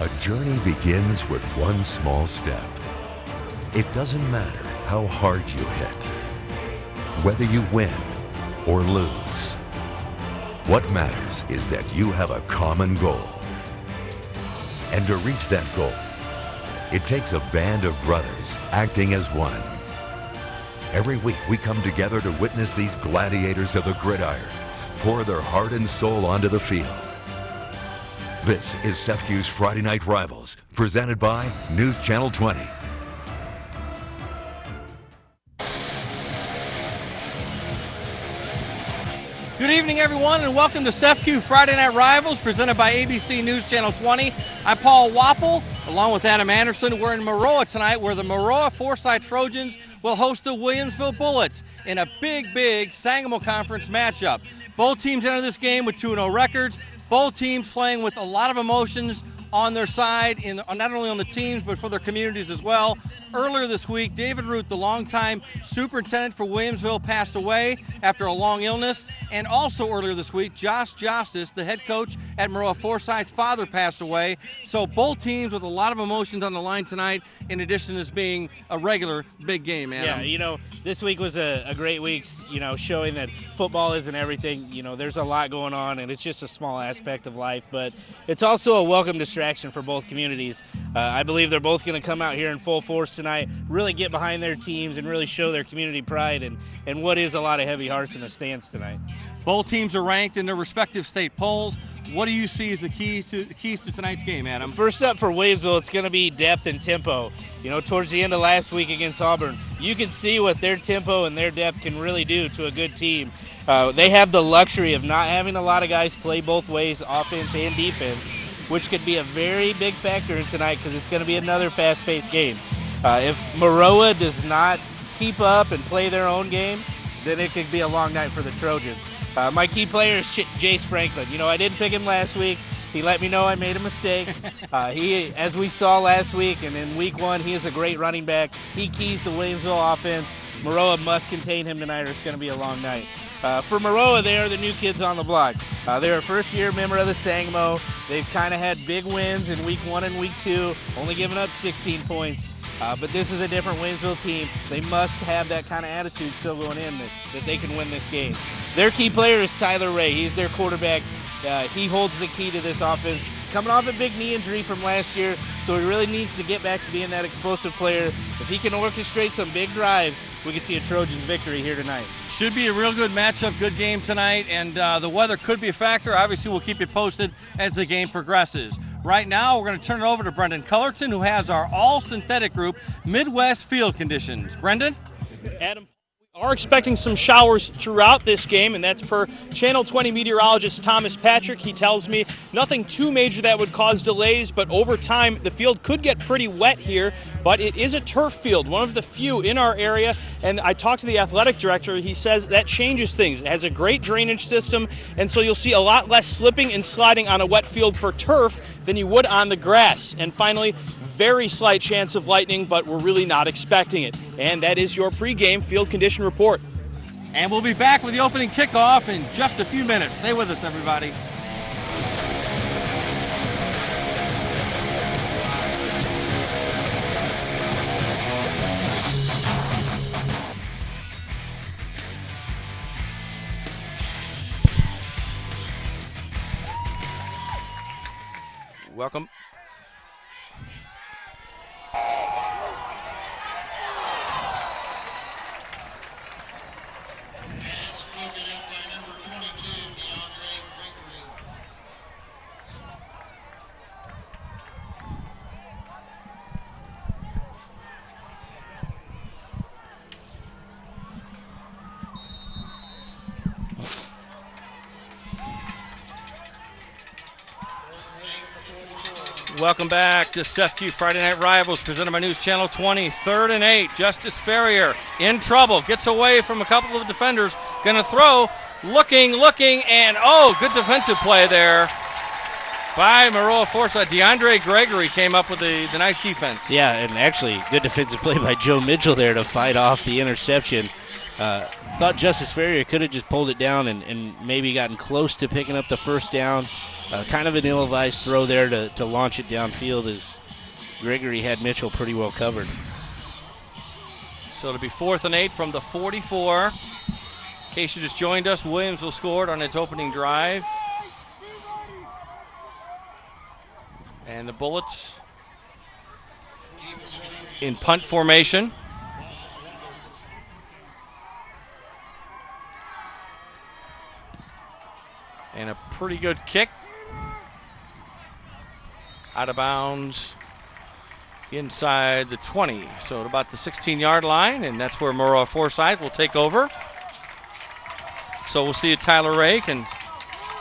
A journey begins with one small step. It doesn't matter how hard you hit, whether you win or lose. What matters is that you have a common goal. And to reach that goal, it takes a band of brothers acting as one. Every week we come together to witness these gladiators of the gridiron pour their heart and soul onto the field. This is CEFCU's Friday Night Rivals, presented by News Channel 20. Good evening, everyone, and welcome to CEFCU Friday Night Rivals, presented by ABC News Channel 20. I'm Paul Wapple, along with Adam Anderson. We're in Maroa tonight, where the Maroa Forsyth Trojans will host the Williamsville Bullets in a big Sangamo Conference matchup. Both teams enter this game with 2-0 records. Both teams playing with a lot of emotions on their side, not only on the teams, but for their communities as well. Earlier this week, David Root, the longtime superintendent for Williamsville, passed away after a long illness. And also earlier this week, Josh Justice, the head coach at Maroa Forsyth's father, passed away. So both teams with a lot of emotions on the line tonight, in addition to this being a regular big game, Adam. Yeah, this week was a great week, showing that football isn't everything. There's a lot going on, and it's just a small aspect of life. But it's also a welcome distraction for both communities. I believe they're both going to come out here in full force tonight, really get behind their teams and really show their community pride and what is a lot of heavy hearts in the stands tonight. Both teams are ranked in their respective state polls. What do you see as the keys to tonight's game, Adam? First up for Williamsville, it's going to be depth and tempo. Towards the end of last week against Auburn, you can see what their tempo and their depth can really do to a good team. They have the luxury of not having a lot of guys play both ways, offense and defense, which could be a very big factor in tonight because it's going to be another fast-paced game. If Maroa does not keep up and play their own game, then it could be a long night for the Trojans. My key player is Jace Franklin. I didn't pick him last week. He let me know I made a mistake. He, as we saw last week and in week one, he is a great running back. He keys the Williamsville offense. Maroa must contain him tonight or it's going to be a long night. For Maroa, they are the new kids on the block. They're a first-year member of the Sangamo. They've kind of had big wins in week one and week two, only giving up 16 points. But this is a different Williamsville team. They must have that kind of attitude still going in that they can win this game. Their key player is Tyler Ray. He's their quarterback. He holds the key to this offense. Coming off a big knee injury from last year, so he really needs to get back to being that explosive player. If he can orchestrate some big drives, we can see a Trojans victory here tonight. Should be a real good matchup, good game tonight, and the weather could be a factor. Obviously, we'll keep you posted as the game progresses. Right now, we're going to turn it over to Brendan Cullerton, who has our all-synthetic group, Midwest Field Conditions. Brendan? Adam, we are expecting some showers throughout this game, and that's per Channel 20 meteorologist Thomas Patrick. He tells me nothing too major that would cause delays, but over time, the field could get pretty wet here, but it is a turf field, one of the few in our area, and I talked to the athletic director. He says that changes things. It has a great drainage system, and so you'll see a lot less slipping and sliding on a wet field for turf than you would on the grass. And finally, very slight chance of lightning, but we're really not expecting it. And that is your pregame field condition report. And we'll be back with the opening kickoff in just a few minutes. Stay with us, everybody. Welcome. Welcome back to CEFCU Friday Night Rivals, presented by News Channel 20. 3rd and 8. Justice Ferrier in trouble. Gets away from a couple of defenders. Going to throw. Looking, and good defensive play there by Maroa Forsyth. DeAndre Gregory came up with the nice defense. Yeah, and actually good defensive play by Joe Mitchell there to fight off the interception. Thought Justice Ferrier could have just pulled it down and maybe gotten close to picking up the first down. Kind of an ill-advised throw there to launch it downfield as Gregory had Mitchell pretty well covered. So it'll be 4th and 8 from the 44. In case you just joined us, Williamsville scored on its opening drive. And the Bullets in punt formation. And a pretty good kick. Out of bounds inside the 20. So at about the 16-yard line, and that's where Maroa Forsyth will take over. So we'll see if Tyler Ray can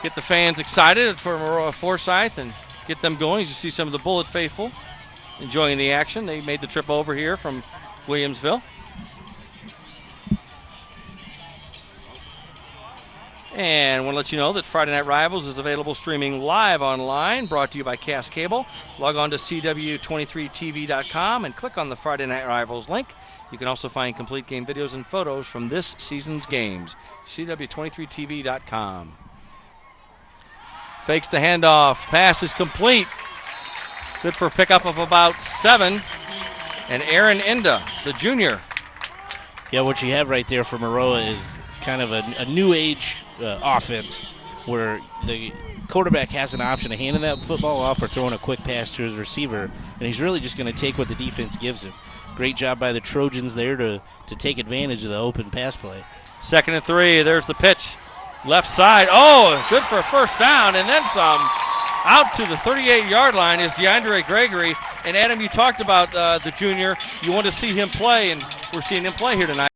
get the fans excited for Maroa Forsyth and get them going. As you see some of the Bullet faithful enjoying the action. They made the trip over here from Williamsville. And I want to let you know that Friday Night Rivals is available streaming live online, brought to you by Cass Cable. Log on to CW23TV.com and click on the Friday Night Rivals link. You can also find complete game videos and photos from this season's games. CW23TV.com. Fakes the handoff. Pass is complete. Good for a pickup of about 7. And Aaron Inda, the junior. Yeah, what you have right there for Maroa is kind of a new age offense where the quarterback has an option of handing that football off or throwing a quick pass to his receiver, and he's really just going to take what the defense gives him. Great job by the Trojans there to take advantage of the open pass play. 2nd and 3. There's the pitch. Left side. Oh, good for a first down, and then some. Out to the 38-yard line is DeAndre Gregory. And, Adam, you talked about the junior. You want to see him play, and we're seeing him play here tonight.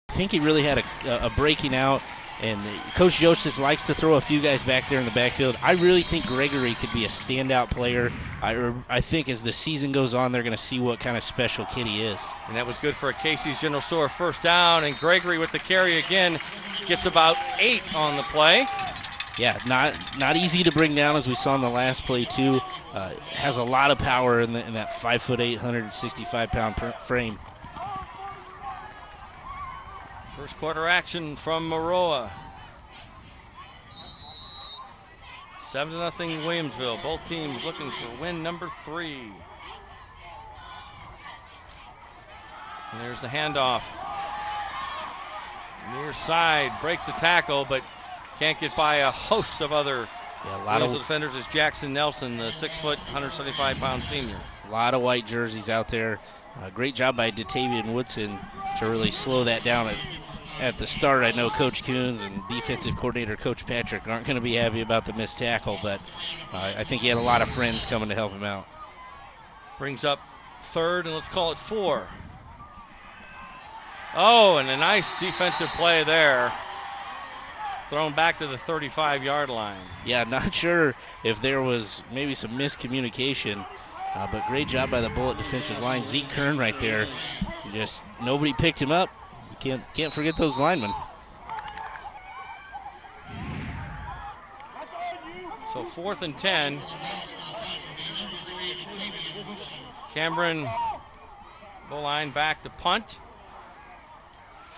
I think he really had a breaking out, and Coach Joseph likes to throw a few guys back there in the backfield. I really think Gregory could be a standout player. I think as the season goes on, they're going to see what kind of special kid he is. And that was good for a Casey's General Store first down, and Gregory with the carry again gets about 8 on the play. Yeah, not easy to bring down, as we saw in the last play too. Has a lot of power in that 5'8", 165-pound frame. First quarter action from Maroa. 7-0 Williamsville. Both teams looking for win number 3. And there's the handoff. Near side breaks the tackle, but can't get by a host of other Williamsville defenders. Is Jackson Nelson, the 6', 175-pound senior. A lot of white jerseys out there. Great job by Datavian Woodson to really slow that down at the start. I know Coach Coons and defensive coordinator Coach Patrick aren't going to be happy about the missed tackle, but I think he had a lot of friends coming to help him out. Brings up 3rd, and let's call it 4. Oh, and a nice defensive play there. Thrown back to the 35-yard line. Yeah, not sure if there was maybe some miscommunication, but great job by the Bullet defensive line. Zeke Kern right there. Just nobody picked him up. You can't forget those linemen. So 4th and 10. Cameron Boline back to punt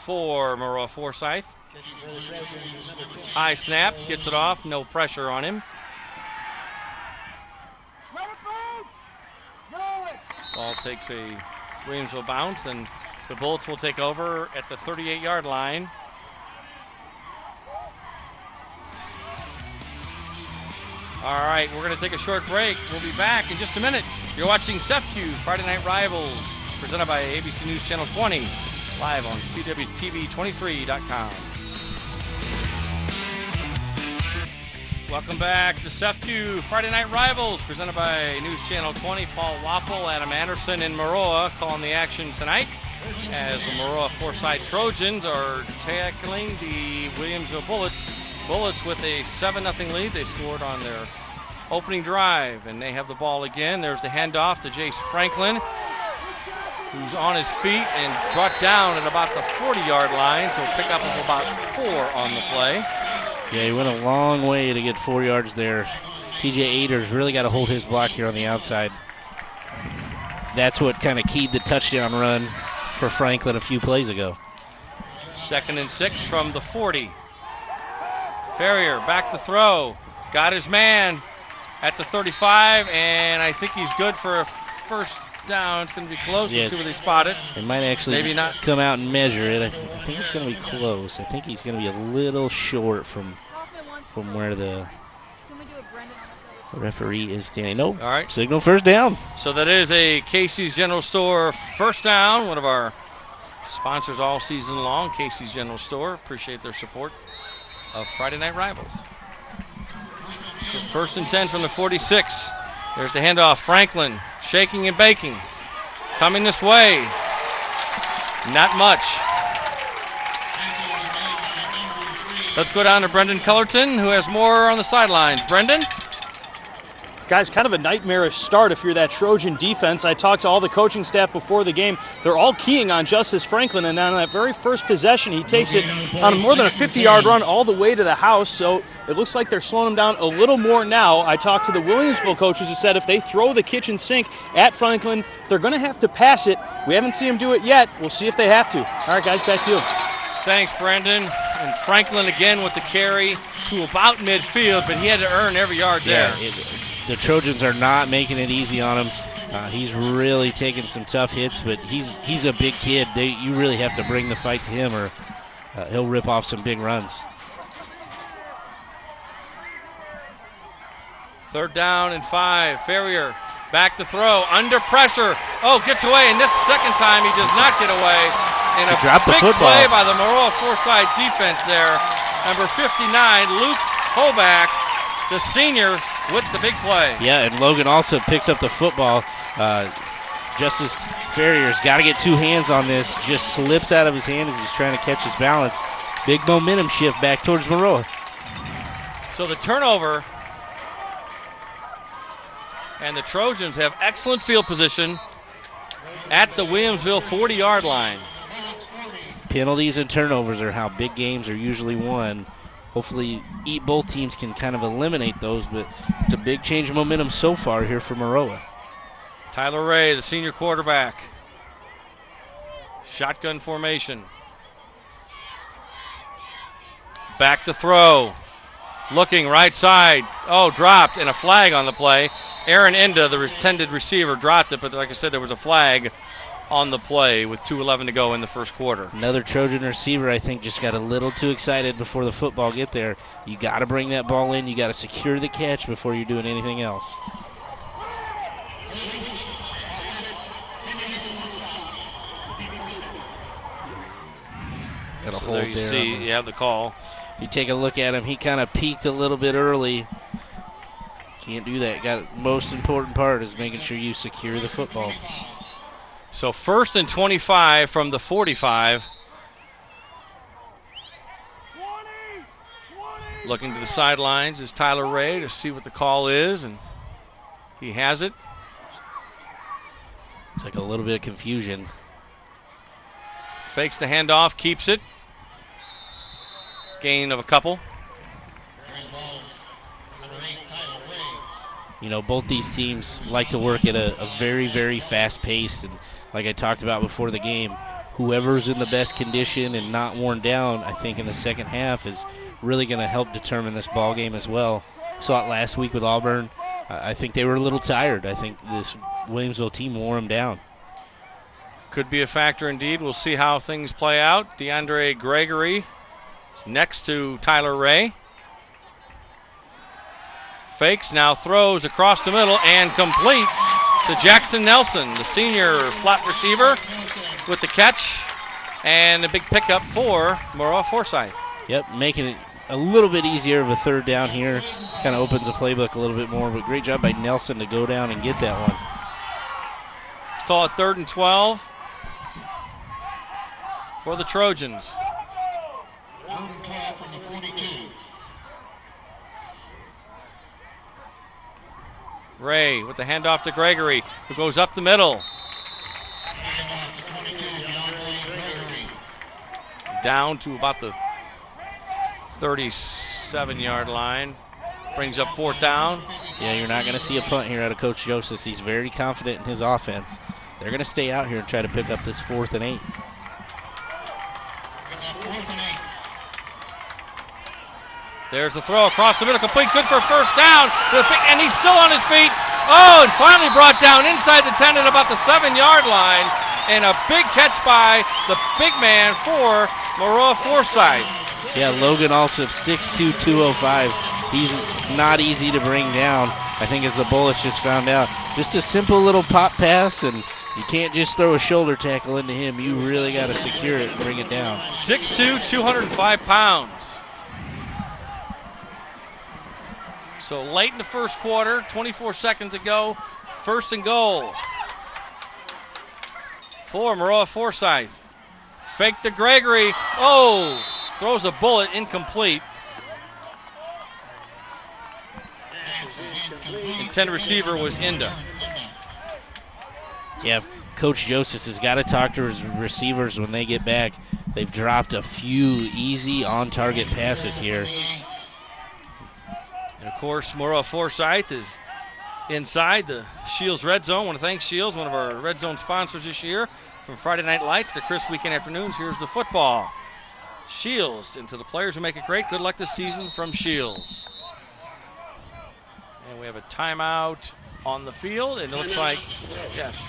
for Maroa Forsyth. High snap, gets it off, no pressure on him. Ball takes a Williamsville bounce, and the Bullets will take over at the 38-yard line. All right, we're going to take a short break. We'll be back in just a minute. You're watching CEFCU Friday Night Rivals, presented by ABC News Channel 20, live on CWTV23.com. Welcome back to CEFCU Friday Night Rivals, presented by News Channel 20. Paul Wappel, Adam Anderson, and Maroa calling the action tonight as the Maroa Forsyth Trojans are tackling the Williamsville Bullets. Bullets with a 7-0 lead. They scored on their opening drive, and they have the ball again. There's the handoff to Jace Franklin, who's on his feet and brought down at about the 40-yard line, so pick up of about 4 on the play. Yeah, he went a long way to get 4 yards there. TJ Aders really got to hold his block here on the outside. That's what kind of keyed the touchdown run for Franklin a few plays ago. 2nd and 6 from the 40. Ferrier back to throw. Got his man at the 35, and I think he's good for a first down. It's going to be close. Yeah, Let's see where they spot it. It might actually Maybe not. come out and measure it. I think it's going to be close. I think he's going to be a little short from where the referee is standing. Nope. All right. Signal first down. So that is a Casey's General Store first down, one of our sponsors all season long, Casey's General Store. Appreciate their support of Friday Night Rivals. So first and 10 from the 46. There's the handoff. Franklin shaking and baking. Coming this way. Not much. Let's go down to Brendan Cullerton, who has more on the sidelines. Brendan? Guys, kind of a nightmarish start if you're that Trojan defense. I talked to all the coaching staff before the game. They're all keying on Justice Franklin, and on that very first possession, he takes it on more than a 50-yard run all the way to the house, so it looks like they're slowing him down a little more now. I talked to the Williamsville coaches who said if they throw the kitchen sink at Franklin, they're going to have to pass it. We haven't seen him do it yet. We'll see if they have to. All right, guys, back to you. Thanks, Brendan. And Franklin again with the carry to about midfield, but he had to earn every yard there. The Trojans are not making it easy on him. He's really taking some tough hits, but he's a big kid. You really have to bring the fight to him, or he'll rip off some big runs. Third down and 5. Ferrier back to throw. Under pressure. Oh, gets away. And this second time he does not get away. And a big play by the Maroa Forsyth defense there. Number 59, Luke Holback, the senior, with the big play. Yeah, and Logan also picks up the football. Justice Ferrier's got to get two hands on this. Just slips out of his hand as he's trying to catch his balance. Big momentum shift back towards Maroa. So the turnover, and the Trojans have excellent field position at the Williamsville 40-yard line. Penalties and turnovers are how big games are usually won. Hopefully both teams can kind of eliminate those, but it's a big change of momentum so far here for Maroa. Tyler Ray, the senior quarterback. Shotgun formation. Back to throw. Looking right side. Oh, dropped, and a flag on the play. Aaron Enda, the intended receiver, dropped it, but like I said, there was a flag on the play with 2:11 to go in the first quarter. Another Trojan receiver, I think, just got a little too excited before the football get there. You got to bring that ball in. You got to secure the catch before you're doing anything else. Got a hold there. You see, you have the call. You take a look at him. He kind of peaked a little bit early. Can't do that. Most important part is making sure you secure the football. So first and 25 from the 45. 20. Looking to the sidelines is Tyler Ray to see what the call is, and he has it. It's like a little bit of confusion. Fakes the handoff, keeps it. Gain of a couple. You know, both these teams like to work at a very, very fast pace, and like I talked about before the game, whoever's in the best condition and not worn down, I think in the second half is really going to help determine this ball game as well. Saw it last week with Auburn. I think they were a little tired. I think this Williamsville team wore them down. Could be a factor indeed. We'll see how things play out. DeAndre Gregory is next to Tyler Ray. Fakes, now throws across the middle and complete to Jackson Nelson, the senior flat receiver, with the catch and a big pickup for Maroa Forsyth. Yep, making it a little bit easier of a third down here. Kind of opens the playbook a little bit more, but great job by Nelson to go down and get that one. Let's call it 3rd and 12 for the Trojans. 3rd and 12 from the 42. Ray with the handoff to Gregory, who goes up the middle. Down to about the 37-yard line. Brings up 4th down. Yeah, you're not going to see a punt here out of Coach Joseph. He's very confident in his offense. They're going to stay out here and try to pick up this 4th and 8. There's the throw across the middle, complete, good for a first down, and he's still on his feet. Oh, and finally brought down inside the 10 at about the 7-yard line, and a big catch by the big man for Maroa Forsyth. Yeah, Logan Alsop, 6'2", 205. He's not easy to bring down, I think, as the Bullets just found out. Just a simple little pop pass, and you can't just throw a shoulder tackle into him. You really got to secure it and bring it down. 6'2", 205 pounds. So late in the first quarter, 24 seconds to go, 1st and goal for Maroa Forsyth. Fake to Gregory. Oh, throws a bullet, incomplete. Intended receiver was Inda. Yeah, Coach Joseph has got to talk to his receivers when they get back. They've dropped a few easy on-target passes here. And, of course, Maroa Forsyth is inside the Shields Red Zone. I want to thank Shields, one of our Red Zone sponsors this year. From Friday Night Lights to crisp weekend afternoons, here's the football. Shields, and to the players who make it great, good luck this season from Shields. And we have a timeout on the field, and it looks like, yes.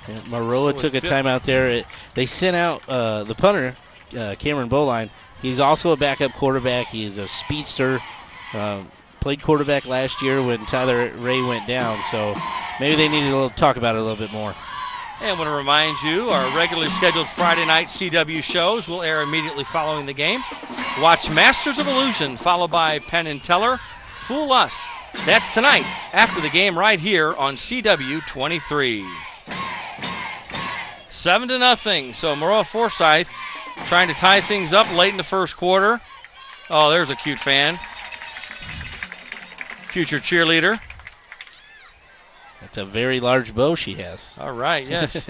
Yeah, Maroa took a timeout there. They sent out the punter, Cameron Bowline. He's also a backup quarterback. He is a speedster. Played quarterback last year when Tyler Ray went down, so maybe they needed to talk about it a little bit more. And I want to remind you, our regularly scheduled Friday night CW shows will air immediately following the game. Watch Masters of Illusion, followed by Penn and Teller. Fool Us. That's tonight after the game right here on CW 23. 7-0. So Maroa Forsyth trying to tie things up late in the first quarter. Oh, there's a cute fan. Future cheerleader. That's a very large bow she has. All right, yes.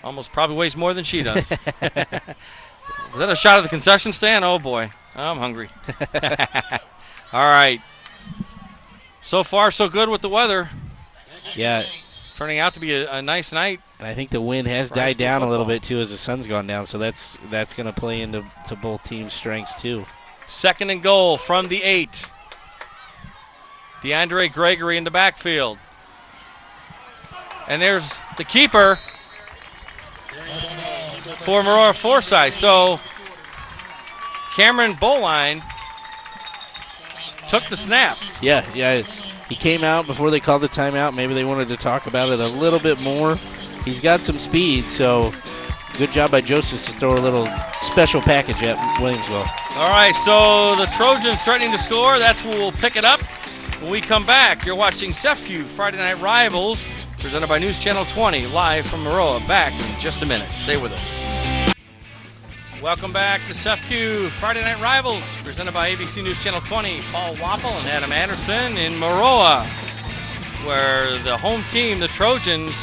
Almost probably weighs more than she does. Is that a shot of the concession stand? Oh, boy. I'm hungry. All right. So far, so good with the weather. Yeah. Turning out to be a nice night. And I think the wind has died down a little bit, too, as the sun's gone down. So that's going to play into both teams' strengths, too. 2nd and goal from the 8. DeAndre Gregory in the backfield. And there's the keeper for Maroa Forsyth. So Cameron Bowline took the snap. Yeah. He came out before they called the timeout. Maybe they wanted to talk about it a little bit more. He's got some speed, so good job by Joseph to throw a little special package at Williamsville. All right, so the Trojans threatening to score. That's where we'll pick it up. When we come back, you're watching CEFCU Friday Night Rivals, presented by News Channel 20, live from Maroa. Back in just a minute. Stay with us. Welcome back to CEFCU Friday Night Rivals, presented by ABC News Channel 20. Paul Wappel and Adam Anderson in Maroa, where the home team, the Trojans,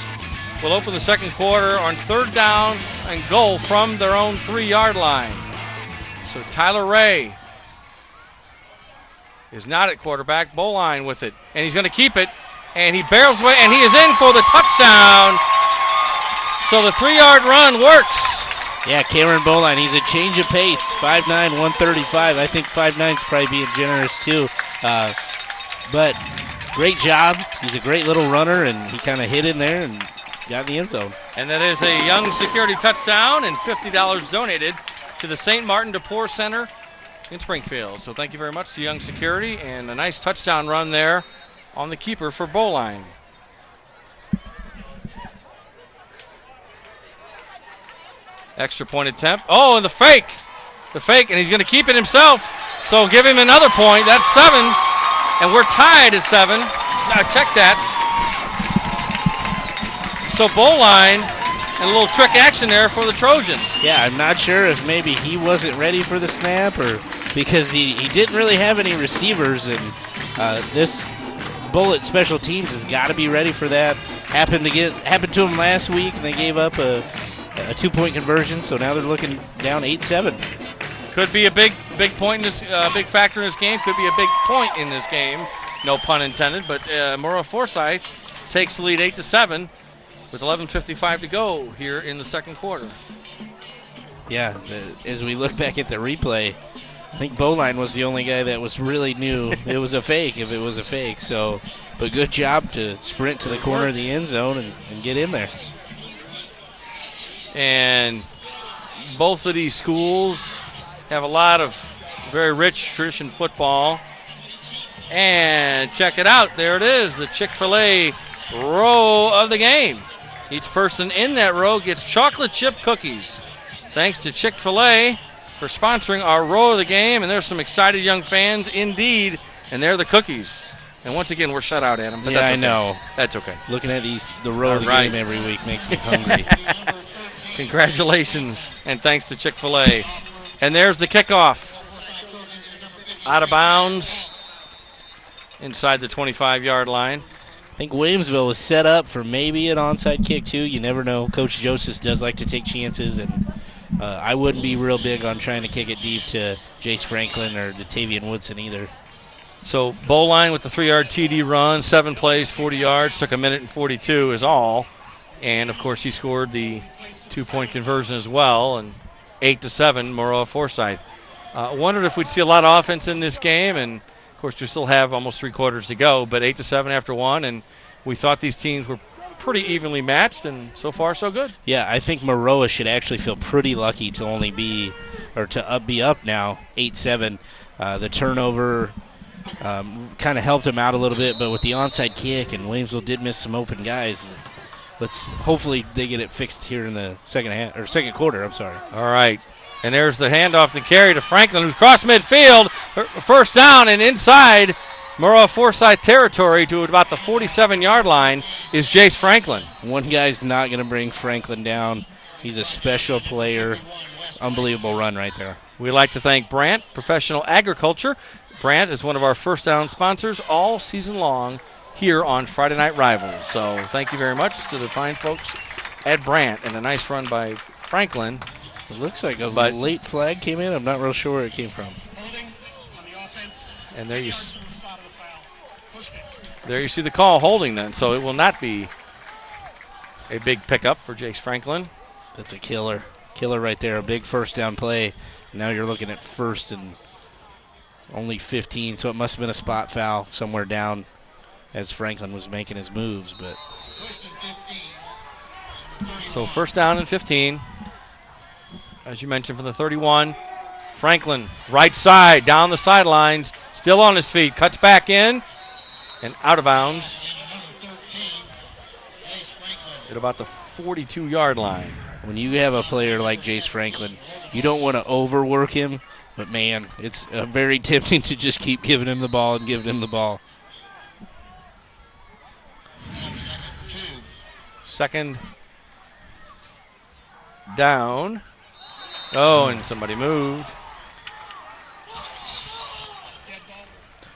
will open the second quarter on 3rd down and goal from their own 3-yard line. So Tyler Ray is not at quarterback. Bowline with it, and he's going to keep it, and he barrels away, and he is in for the touchdown. So the 3-yard run works. Yeah, Cameron Bowline, he's a change of pace, 5'9", 135. I think 5'9's probably being generous too. But great job. He's a great little runner, and he kind of hit in there and got in the end zone. And that is a Young Security touchdown and $50 donated to the St. Martin DePore Center in Springfield. So thank you very much to Young Security, and a nice touchdown run there on the keeper for Bowline. Extra point attempt. Oh, and the fake. And he's going to keep it himself. So give him another point. That's 7, and we're tied at 7. Now check that. So Bowline, and a little trick action there for the Trojans. Yeah, I'm not sure if maybe he wasn't ready for the snap or because he didn't really have any receivers, and this Bullet special teams has got to be ready for that. Happened to them last week, and they gave up a 2-point conversion, so now they're looking down 8-7. Could be a big point in this, big factor in this game. Could be a big point in this game. No pun intended. But Maroa Forsyth takes the lead 8-7 with 11:55 to go here in the second quarter. Yeah, as we look back at the replay, I think Bowline was the only guy that was really new. It was a fake if it was a fake. So, but good job to sprint to the corner of the end zone and get in there. And both of these schools have a lot of very rich tradition football. And check it out. There it is, the Chick-fil-A row of the game. Each person in that row gets chocolate chip cookies. Thanks to Chick-fil-A for sponsoring our row of the game. And there's some excited young fans indeed. And they're the cookies. And once again, we're shut out, Adam. But yeah, that's okay. I know. That's okay. Looking at the row of the game every week makes me hungry. Congratulations, and thanks to Chick-fil-A. And there's the kickoff. Out of bounds inside the 25-yard line. I think Williamsville was set up for maybe an onside kick, too. You never know. Coach Joseph does like to take chances, and I wouldn't be real big on trying to kick it deep to Jace Franklin or to Tavian Woodson either. So Bowline with the 3-yard TD run, 7 plays, 40 yards, took a minute and 42 is all. And, of course, he scored the 2-point conversion as well, and 8-7, Maroa Forsyth. Wondered if we'd see a lot of offense in this game, and of course we still have almost 3 quarters to go, but 8-7 after 1, and we thought these teams were pretty evenly matched, and so far so good. Yeah, I think Maroa should actually feel pretty lucky to only be up now 8-7. The turnover kind of helped him out a little bit, but with the onside kick, and Williamsville did miss some open guys. Hopefully they get it fixed here in the second quarter. I'm sorry. All right. And there's the handoff to carry to Franklin, who's crossed midfield. First down and inside Maroa Forsyth territory to about the 47-yard line is Jace Franklin. One guy's not going to bring Franklin down. He's a special player. Unbelievable run right there. We'd like to thank Brandt Professional Agriculture. Brandt is one of our first down sponsors all season long here on Friday Night Rivals. So thank you very much to the fine folks at Brandt, and a nice run by Franklin. It looks like a late flag came in. I'm not real sure where it came from. And there you see the call, holding then. So it will not be a big pickup for Jace Franklin. That's a killer right there. A big first down play. Now you're looking at first and only 15, so it must have been a spot foul somewhere down as Franklin was making his moves. But so first down and 15. As you mentioned, from the 31, Franklin, right side, down the sidelines, still on his feet, cuts back in, and out of bounds at about the 42-yard line. When you have a player like Jace Franklin, you don't want to overwork him, but, man, it's very tempting to just keep giving him the ball and giving him the ball. Second down. Oh, and somebody moved.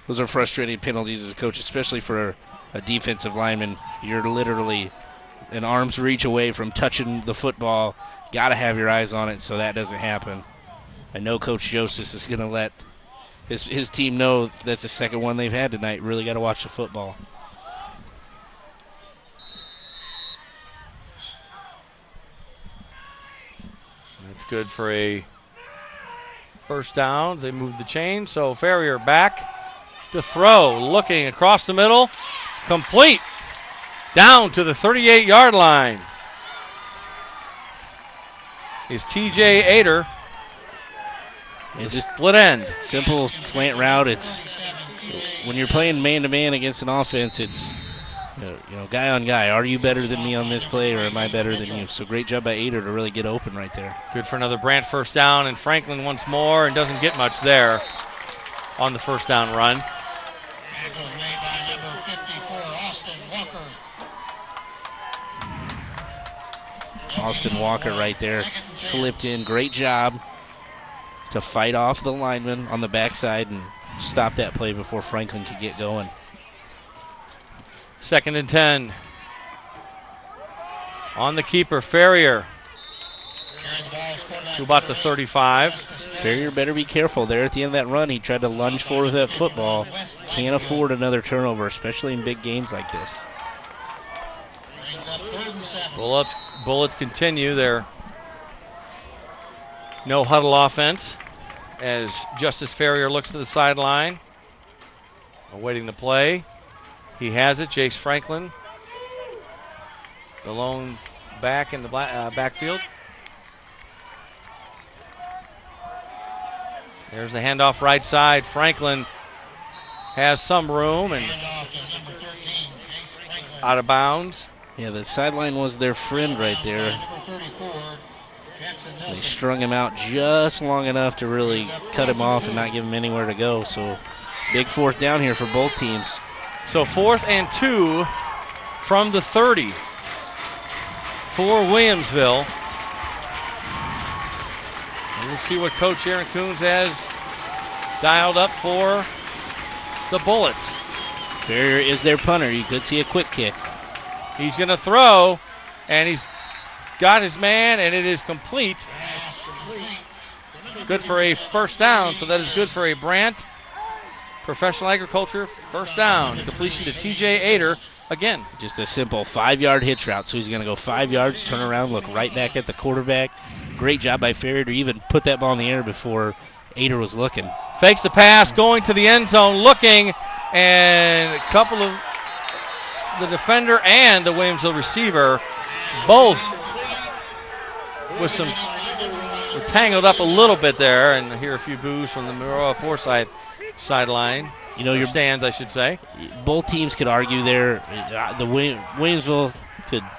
Those are frustrating penalties as a coach, especially for a defensive lineman. You're literally an arm's reach away from touching the football. Got to have your eyes on it so that doesn't happen. I know Coach Joseph is going to let his team know that's the second one they've had tonight. Really got to watch the football. That's good for a first down. They move the chain. So Ferrier back to throw. Looking across the middle. Complete. Down to the 38-yard line is T.J. Ader. It's just split end. Simple slant route. It's when you're playing man-to-man against an offense, it's guy on guy. Are you better than me on this play, or am I better than you? So great job by Ader to really get open right there. Good for another Brandt first down, and Franklin once more, and doesn't get much there on the first down run. Tackle made by number 54, Austin Walker. Austin Walker right there slipped in. Great job to fight off the lineman on the backside and stop that play before Franklin could get going. 2nd and 10. On the keeper, Ferrier. To about the 35. Ferrier better be careful there at the end of that run. He tried to lunge forward with that football. Can't afford another turnover, especially in big games like this. Bullets continue their no huddle offense. as Justice Ferrier looks to the sideline, awaiting the play. He has it. Jace Franklin, the lone back in the backfield. There's the handoff right side. Franklin has some room and out of bounds. Yeah, the sideline was their friend right there. They strung him out just long enough to really cut him off and not give him anywhere to go. So big fourth down here for both teams. So 4th and 2 from the 30 for Williamsville. And we'll see what Coach Aaron Coons has dialed up for the Bullets. Ferrier is their punter. You could see a quick kick. He's going to throw, and he's got his man, and it is complete. Good for a first down, so that is good for a Brant Professional Agriculture first down. Completion to TJ Ader again. Just a simple 5-yard hitch route. So he's going to go 5 yards, turn around, look right back at the quarterback. Great job by Ferrier to even put that ball in the air before Ader was looking. Fakes the pass, going to the end zone, looking, and a couple of the defender and the Williamsville receiver both with some were tangled up a little bit there, and I hear a few boos from the Maroa Forsyth sideline. You know, your stands, I should say. Both teams could argue there. The Williamsville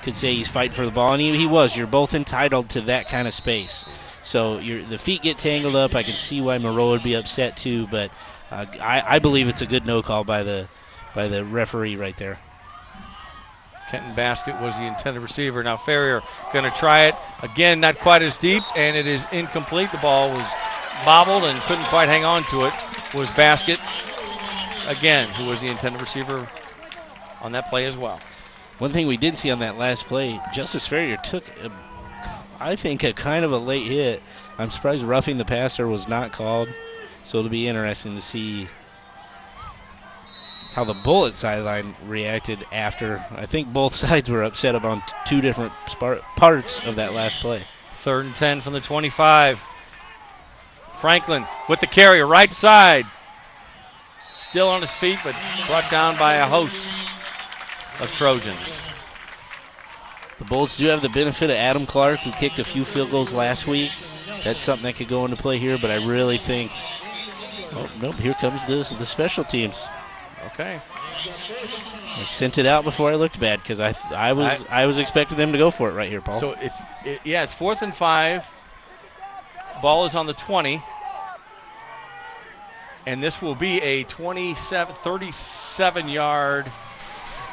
could say he's fighting for the ball, and he was. You're both entitled to that kind of space. So the feet get tangled up. I can see why Maroa would be upset too, but I believe it's a good no call by the referee right there. Kenton Basket was the intended receiver. Now Ferrier going to try it again, not quite as deep, and it is incomplete. The ball was bobbled and couldn't quite hang on to it. Was Basket again, who was the intended receiver on that play as well. One thing we did see on that last play, Justice Ferrier took, I think, a kind of a late hit. I'm surprised roughing the passer was not called. So it'll be interesting to see how the Bullet sideline reacted after. I think both sides were upset about two different parts of that last play. 3rd and 10 from the 25. Franklin with the carry, right side. Still on his feet, but brought down by a host of Trojans. The Bullets do have the benefit of Adam Clark, who kicked a few field goals last week. That's something that could go into play here, but I really think, oh, nope, here comes the special teams. Okay. I sent it out before I looked bad because I was expecting them to go for it right here, Paul. So it's 4th and 5. Ball is on the 20. And this will be a 37-yard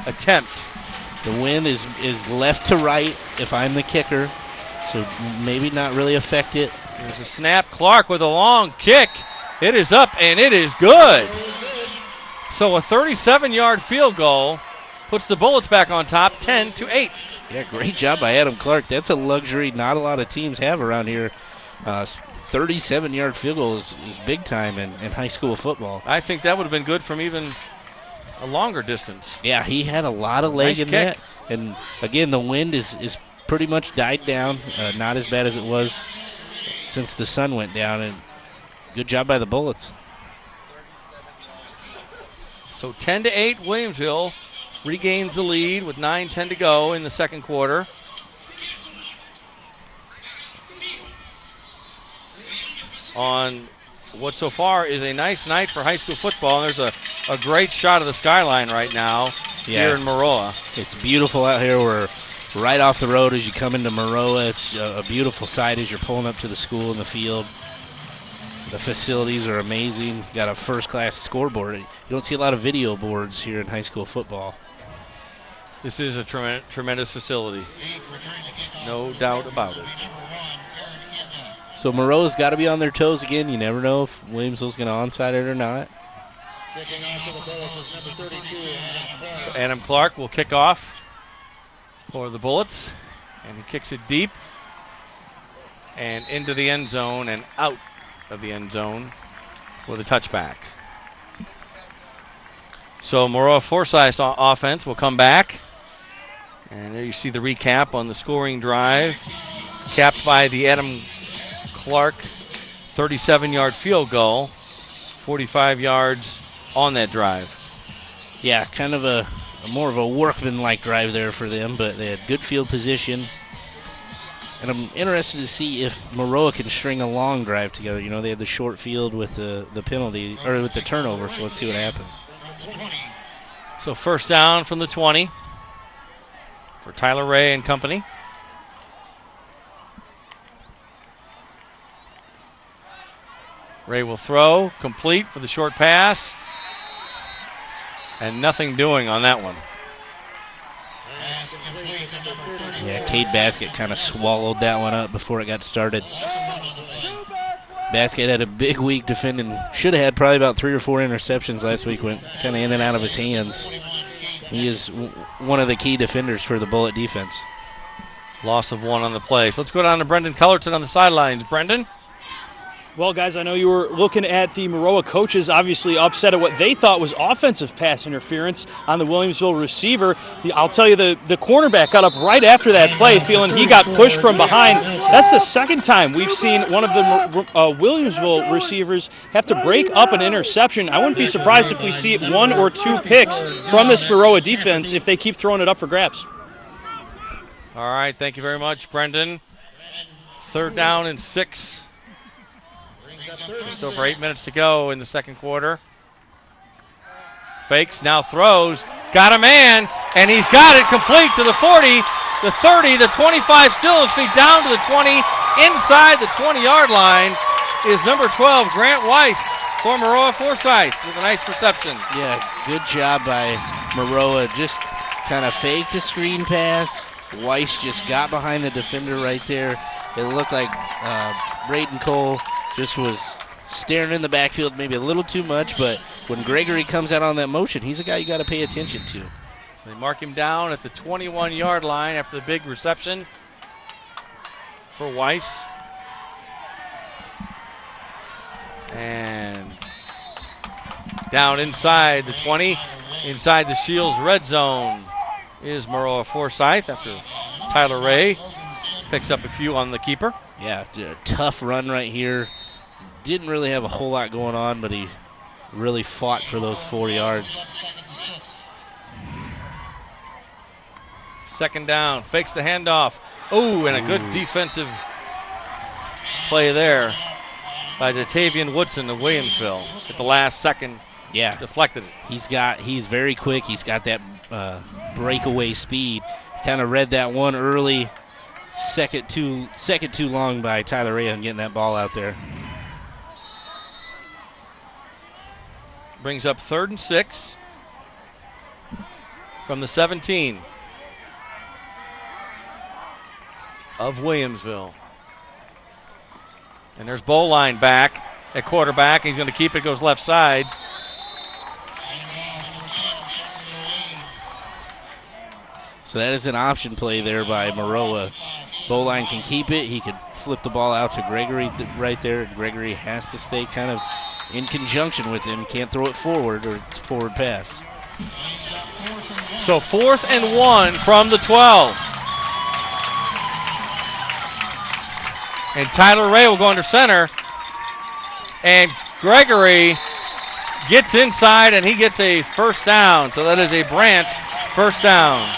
attempt. The wind is left to right if I'm the kicker, so maybe not really affect it. There's a snap. Clark with a long kick. It is up, and it is good. So a 37-yard field goal puts the Bullets back on top, 10-8. Yeah, great job by Adam Clark. That's a luxury not a lot of teams have around here. 37-yard field goal is big time in high school football. I think that would have been good from even a longer distance. Yeah, he had a lot of leg nice in kick. that. And, again, the wind is pretty much died down. Not as bad as it was since the sun went down. And good job by the Bullets. So 10-8, Williamsville regains the lead with 9:10 to go in the second quarter. On what so far is a nice night for high school football. And there's a great shot of the skyline right now here in Maroa. It's beautiful out here. We're right off the road as you come into Maroa. It's a beautiful sight as you're pulling up to the school in the field. The facilities are amazing. Got a first-class scoreboard. You don't see a lot of video boards here in high school football. This is a tremendous facility. No doubt about it. So Maroa's got to be on their toes again. You never know if Williamsville's going to onside it or not. So Adam Clark will kick off for the Bullets, and he kicks it deep and into the end zone and out of the end zone with a touchback. So Maroa Forsyth offense will come back, and there you see the recap on the scoring drive, capped by the Adam Clark 37-yard field goal, 45 yards on that drive. Yeah, kind of a more of a workman-like drive there for them, but they had good field position. And I'm interested to see if Maroa can string a long drive together. You know, they had the short field with the penalty, or with the turnover, so let's see what happens. So first down from the 20 for Tyler Ray and company. Ray will throw, complete for the short pass. And nothing doing on that one. Yeah, Cade Baskett kind of swallowed that one up before it got started. Baskett had a big week defending. Should have had probably about 3 or 4 interceptions last week. Went kind of in and out of his hands. He is one of the key defenders for the Bullet defense. Loss of 1 on the play. So let's go down to Brendan Cullerton on the sidelines. Brendan? Well, guys, I know you were looking at the Maroa coaches obviously upset at what they thought was offensive pass interference on the Williamsville receiver. I'll tell you, the cornerback got up right after that play feeling he got pushed from behind. That's the second time we've seen one of the Williamsville receivers have to break up an interception. I wouldn't be surprised if we see 1 or 2 picks from this Maroa defense if they keep throwing it up for grabs. All right, thank you very much, Brendan. 3rd down and 6. Just over 8 minutes to go in the second quarter. Fakes, now throws. Got a man, and he's got it complete to the 40, the 30, the 25, still his feet down to the 20. Inside the 20-yard line is number 12, Grant Weiss, for Maroa Forsyth, with a nice reception. Yeah, good job by Maroa. Just kind of faked a screen pass. Weiss just got behind the defender right there. It looked like Braden Cole just was staring in the backfield maybe a little too much, but when Gregory comes out on that motion, he's a guy you got to pay attention to. So they mark him down at the 21-yard line after the big reception for Weiss. And down inside the 20, inside the Shields red zone is Maroa Forsyth after Tyler Ray picks up a few on the keeper. Yeah, a tough run right here. Didn't really have a whole lot going on, but he really fought for those 4 yards. 2nd down, fakes the handoff. Oh, and a good defensive play there by Datavian Woodson of Williamsville at the last second. Yeah, deflected it. He's very quick. He's got that breakaway speed. Kind of read that one early. Second too long by Tyler Ray on getting that ball out there. Brings up 3rd and 6 from the 17 of Williamsville. And there's Bowline back at quarterback. He's going to keep it, goes left side. So that is an option play there by Maroa. Bowline can keep it. He could flip the ball out to Gregory right there. Gregory has to stay kind of in conjunction with him. Can't throw it forward or it's a forward pass. So 4th and 1 from the 12. And Tyler Ray will go under center. And Gregory gets inside and he gets a first down. So that is a Brandt first down.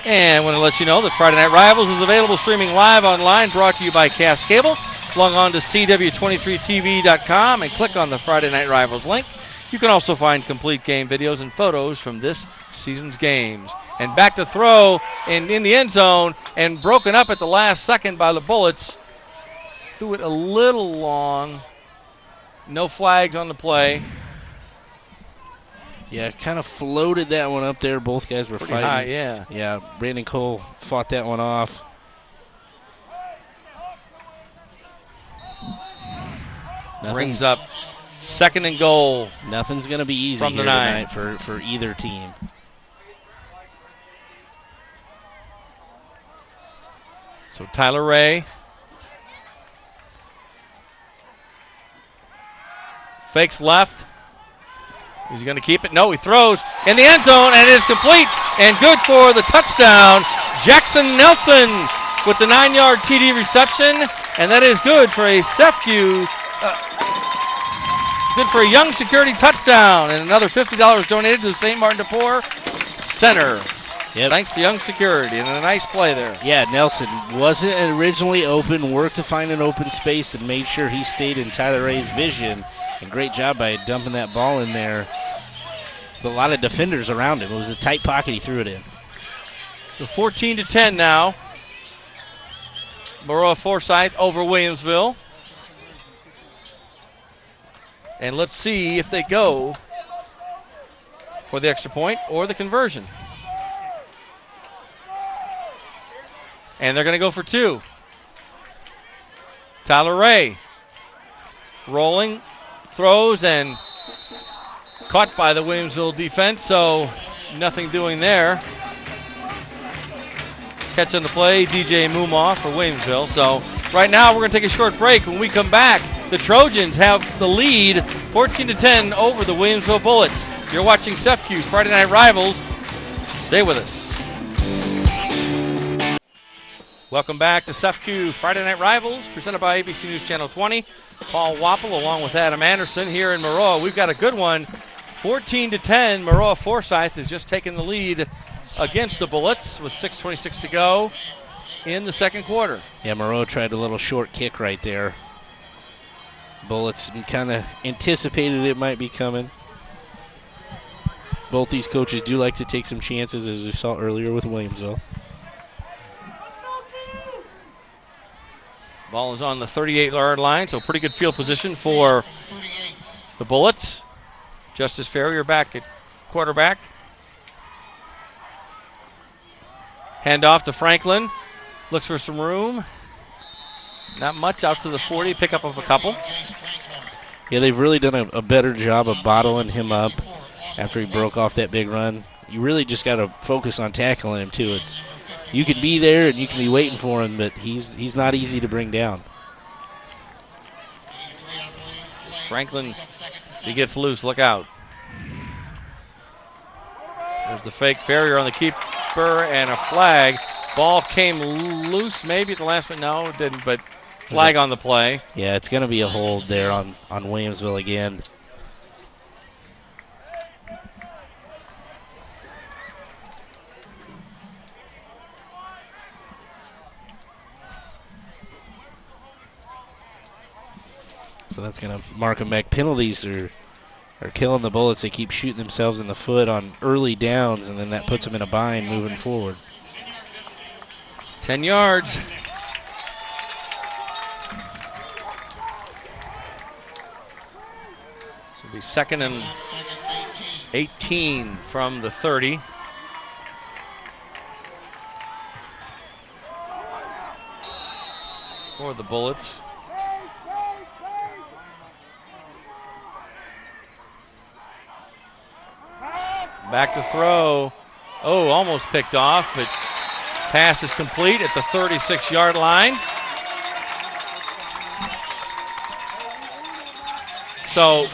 And I want to let you know that Friday Night Rivals is available streaming live online, brought to you by Cass Cable. Log on to CW23TV.com and click on the Friday Night Rivals link. You can also find complete game videos and photos from this season's games. And back to throw in the end zone and broken up at the last second by the Bullets. Threw it a little long. No flags on the play. Yeah, kind of floated that one up there. Both guys were Pretty fighting. high, yeah. Yeah, Brandon Cole fought that one off. Brings up 2nd and goal. Nothing's going to be easy from the here 9 tonight for either team. So Tyler Ray fakes left. Is he going to keep it? No, he throws in the end zone, and it is complete and good for the touchdown. Jackson Nelson with the 9-yard TD reception, and that is good for a SEFCU, good for a Young Security touchdown, and another $50 donated to the St. Martin de Porres Center. Yep. Thanks to Young Security, and a nice play there. Yeah, Nelson wasn't originally open, worked to find an open space and made sure he stayed in Tyler Ray's vision. And great job by dumping that ball in there. With a lot of defenders around him. It was a tight pocket he threw it in. So 14-10 now. Maroa Forsyth over Williamsville. And let's see if they go for the extra point or the conversion. And they're going to go for 2. Tyler Ray rolling, throws, and caught by the Williamsville defense, so nothing doing there. Catch on the play, DJ Mumaw for Williamsville. So right now we're going to take a short break. When we come back, the Trojans have the lead 14-10 over the Williamsville Bullets. You're watching SEFCU Friday Night Rivals. Stay with us. Welcome back to SEFCU Friday Night Rivals, presented by ABC News Channel 20. Paul Wapple along with Adam Anderson here in Maroa. We've got a good one. 14-10, Maroa Forsyth has just taken the lead against the Bullets with 6:26 to go in the second quarter. Yeah, Maroa tried a little short kick right there. Bullets kind of anticipated it might be coming. Both these coaches do like to take some chances, as we saw earlier with Williamsville. Ball is on the 38-yard line, so pretty good field position for the Bullets. Justice Ferrier back at quarterback. Hand off to Franklin. Looks for some room. Not much, out to the 40, pick up of a couple. Yeah, they've really done a better job of bottling him up after he broke off that big run. You really just got to focus on tackling him, too. You can be there and you can be waiting for him, but he's not easy to bring down. Franklin, he gets loose. Look out. There's the fake. Ferrier on the keeper and a flag. Ball came loose maybe at the last minute. No, it didn't, but flag on the play. Yeah, it's going to be a hold there on Williamsville again. So that's going to mark them back. Penalties are killing the Bullets. They keep shooting themselves in the foot on early downs, and then that puts them in a bind moving forward. 10 yards. This will be 2nd and 18 from the 30. For the Bullets. Back to throw. Oh, almost picked off, but pass is complete at the 36-yard line. So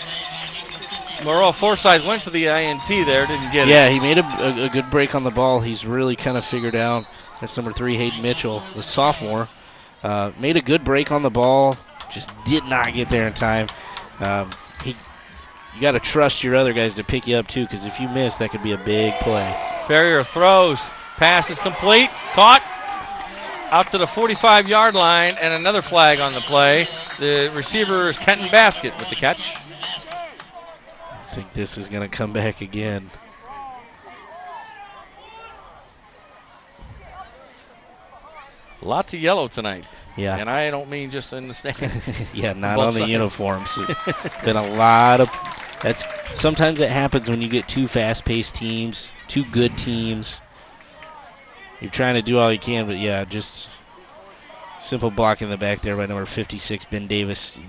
Maroa Forsyth went for the INT there, didn't get it. Yeah, he made a good break on the ball. He's really kind of figured out. That's number 3, Hayden Mitchell, the sophomore. Made a good break on the ball, just did not get there in time. You got to trust your other guys to pick you up, too, because if you miss, that could be a big play. Ferrier throws. Pass is complete. Caught. Out to the 45-yard line, and another flag on the play. The receiver is Kenton Basket with the catch. I think this is going to come back again. Lots of yellow tonight. Yeah. And I don't mean just in the stands. Yeah, not on the uniforms. Been a lot of – sometimes it happens when you get two fast-paced teams, two good teams. You're trying to do all you can, but, yeah, just simple block in the back there by number 56, Ben Davis.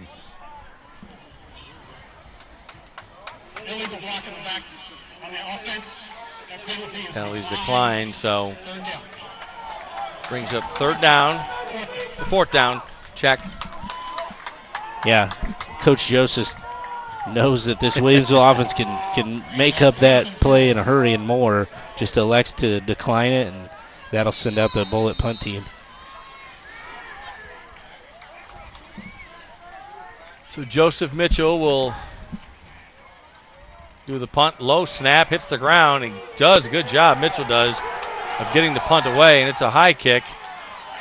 Illegal block in the back on the offense. That penalty is Penalties declined, so brings up third down. The fourth down. Check. Yeah, Coach Joseph knows that this Williamsville offense can make up that play in a hurry and more, just elects to decline it, and that'll send out the bullet punt team. So Joseph Mitchell will do the punt. Low snap, hits the ground. He does a good job, Mitchell does, of getting the punt away, and it's a high kick.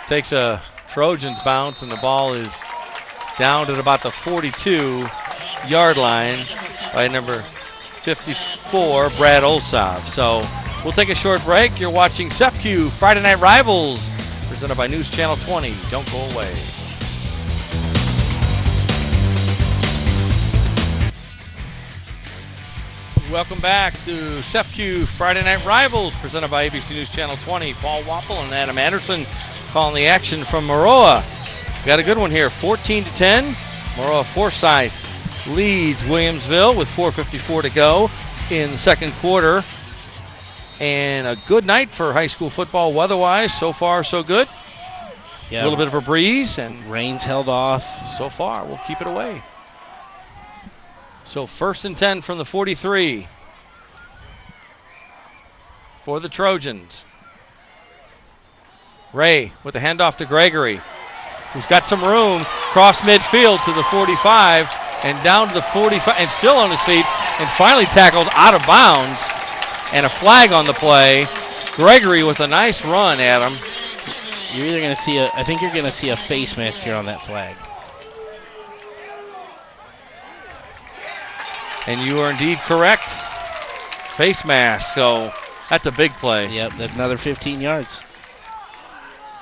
Takes a Trojans bounce, and the ball is down at about the 42-yard line by number 54, Brad Olsov. So we'll take a short break. You're watching SEFCU Friday Night Rivals, presented by News Channel 20. Don't go away. Welcome back to SEFCU Friday Night Rivals, presented by ABC News Channel 20. Paul Wapple and Adam Anderson calling the action from Maroa. Got a good one here, 14-10. Maroa Forsyth leads Williamsville with 4:54 to go in the second quarter. And a good night for high school football weather-wise. So far, so good. Yeah, a little bit of a breeze, and rain's held off. So far, we'll keep it away. So 1st and 10 from the 43 for the Trojans. Ray with the handoff to Gregory, who's got some room, cross midfield to the 45 and down to the 45, and still on his feet, and finally tackled out of bounds, and a flag on the play. Gregory with a nice run, Adam. You're either going to see I think you're going to see a face mask here on that flag. And you are indeed correct. Face mask, so that's a big play. Yep, that's another 15 yards.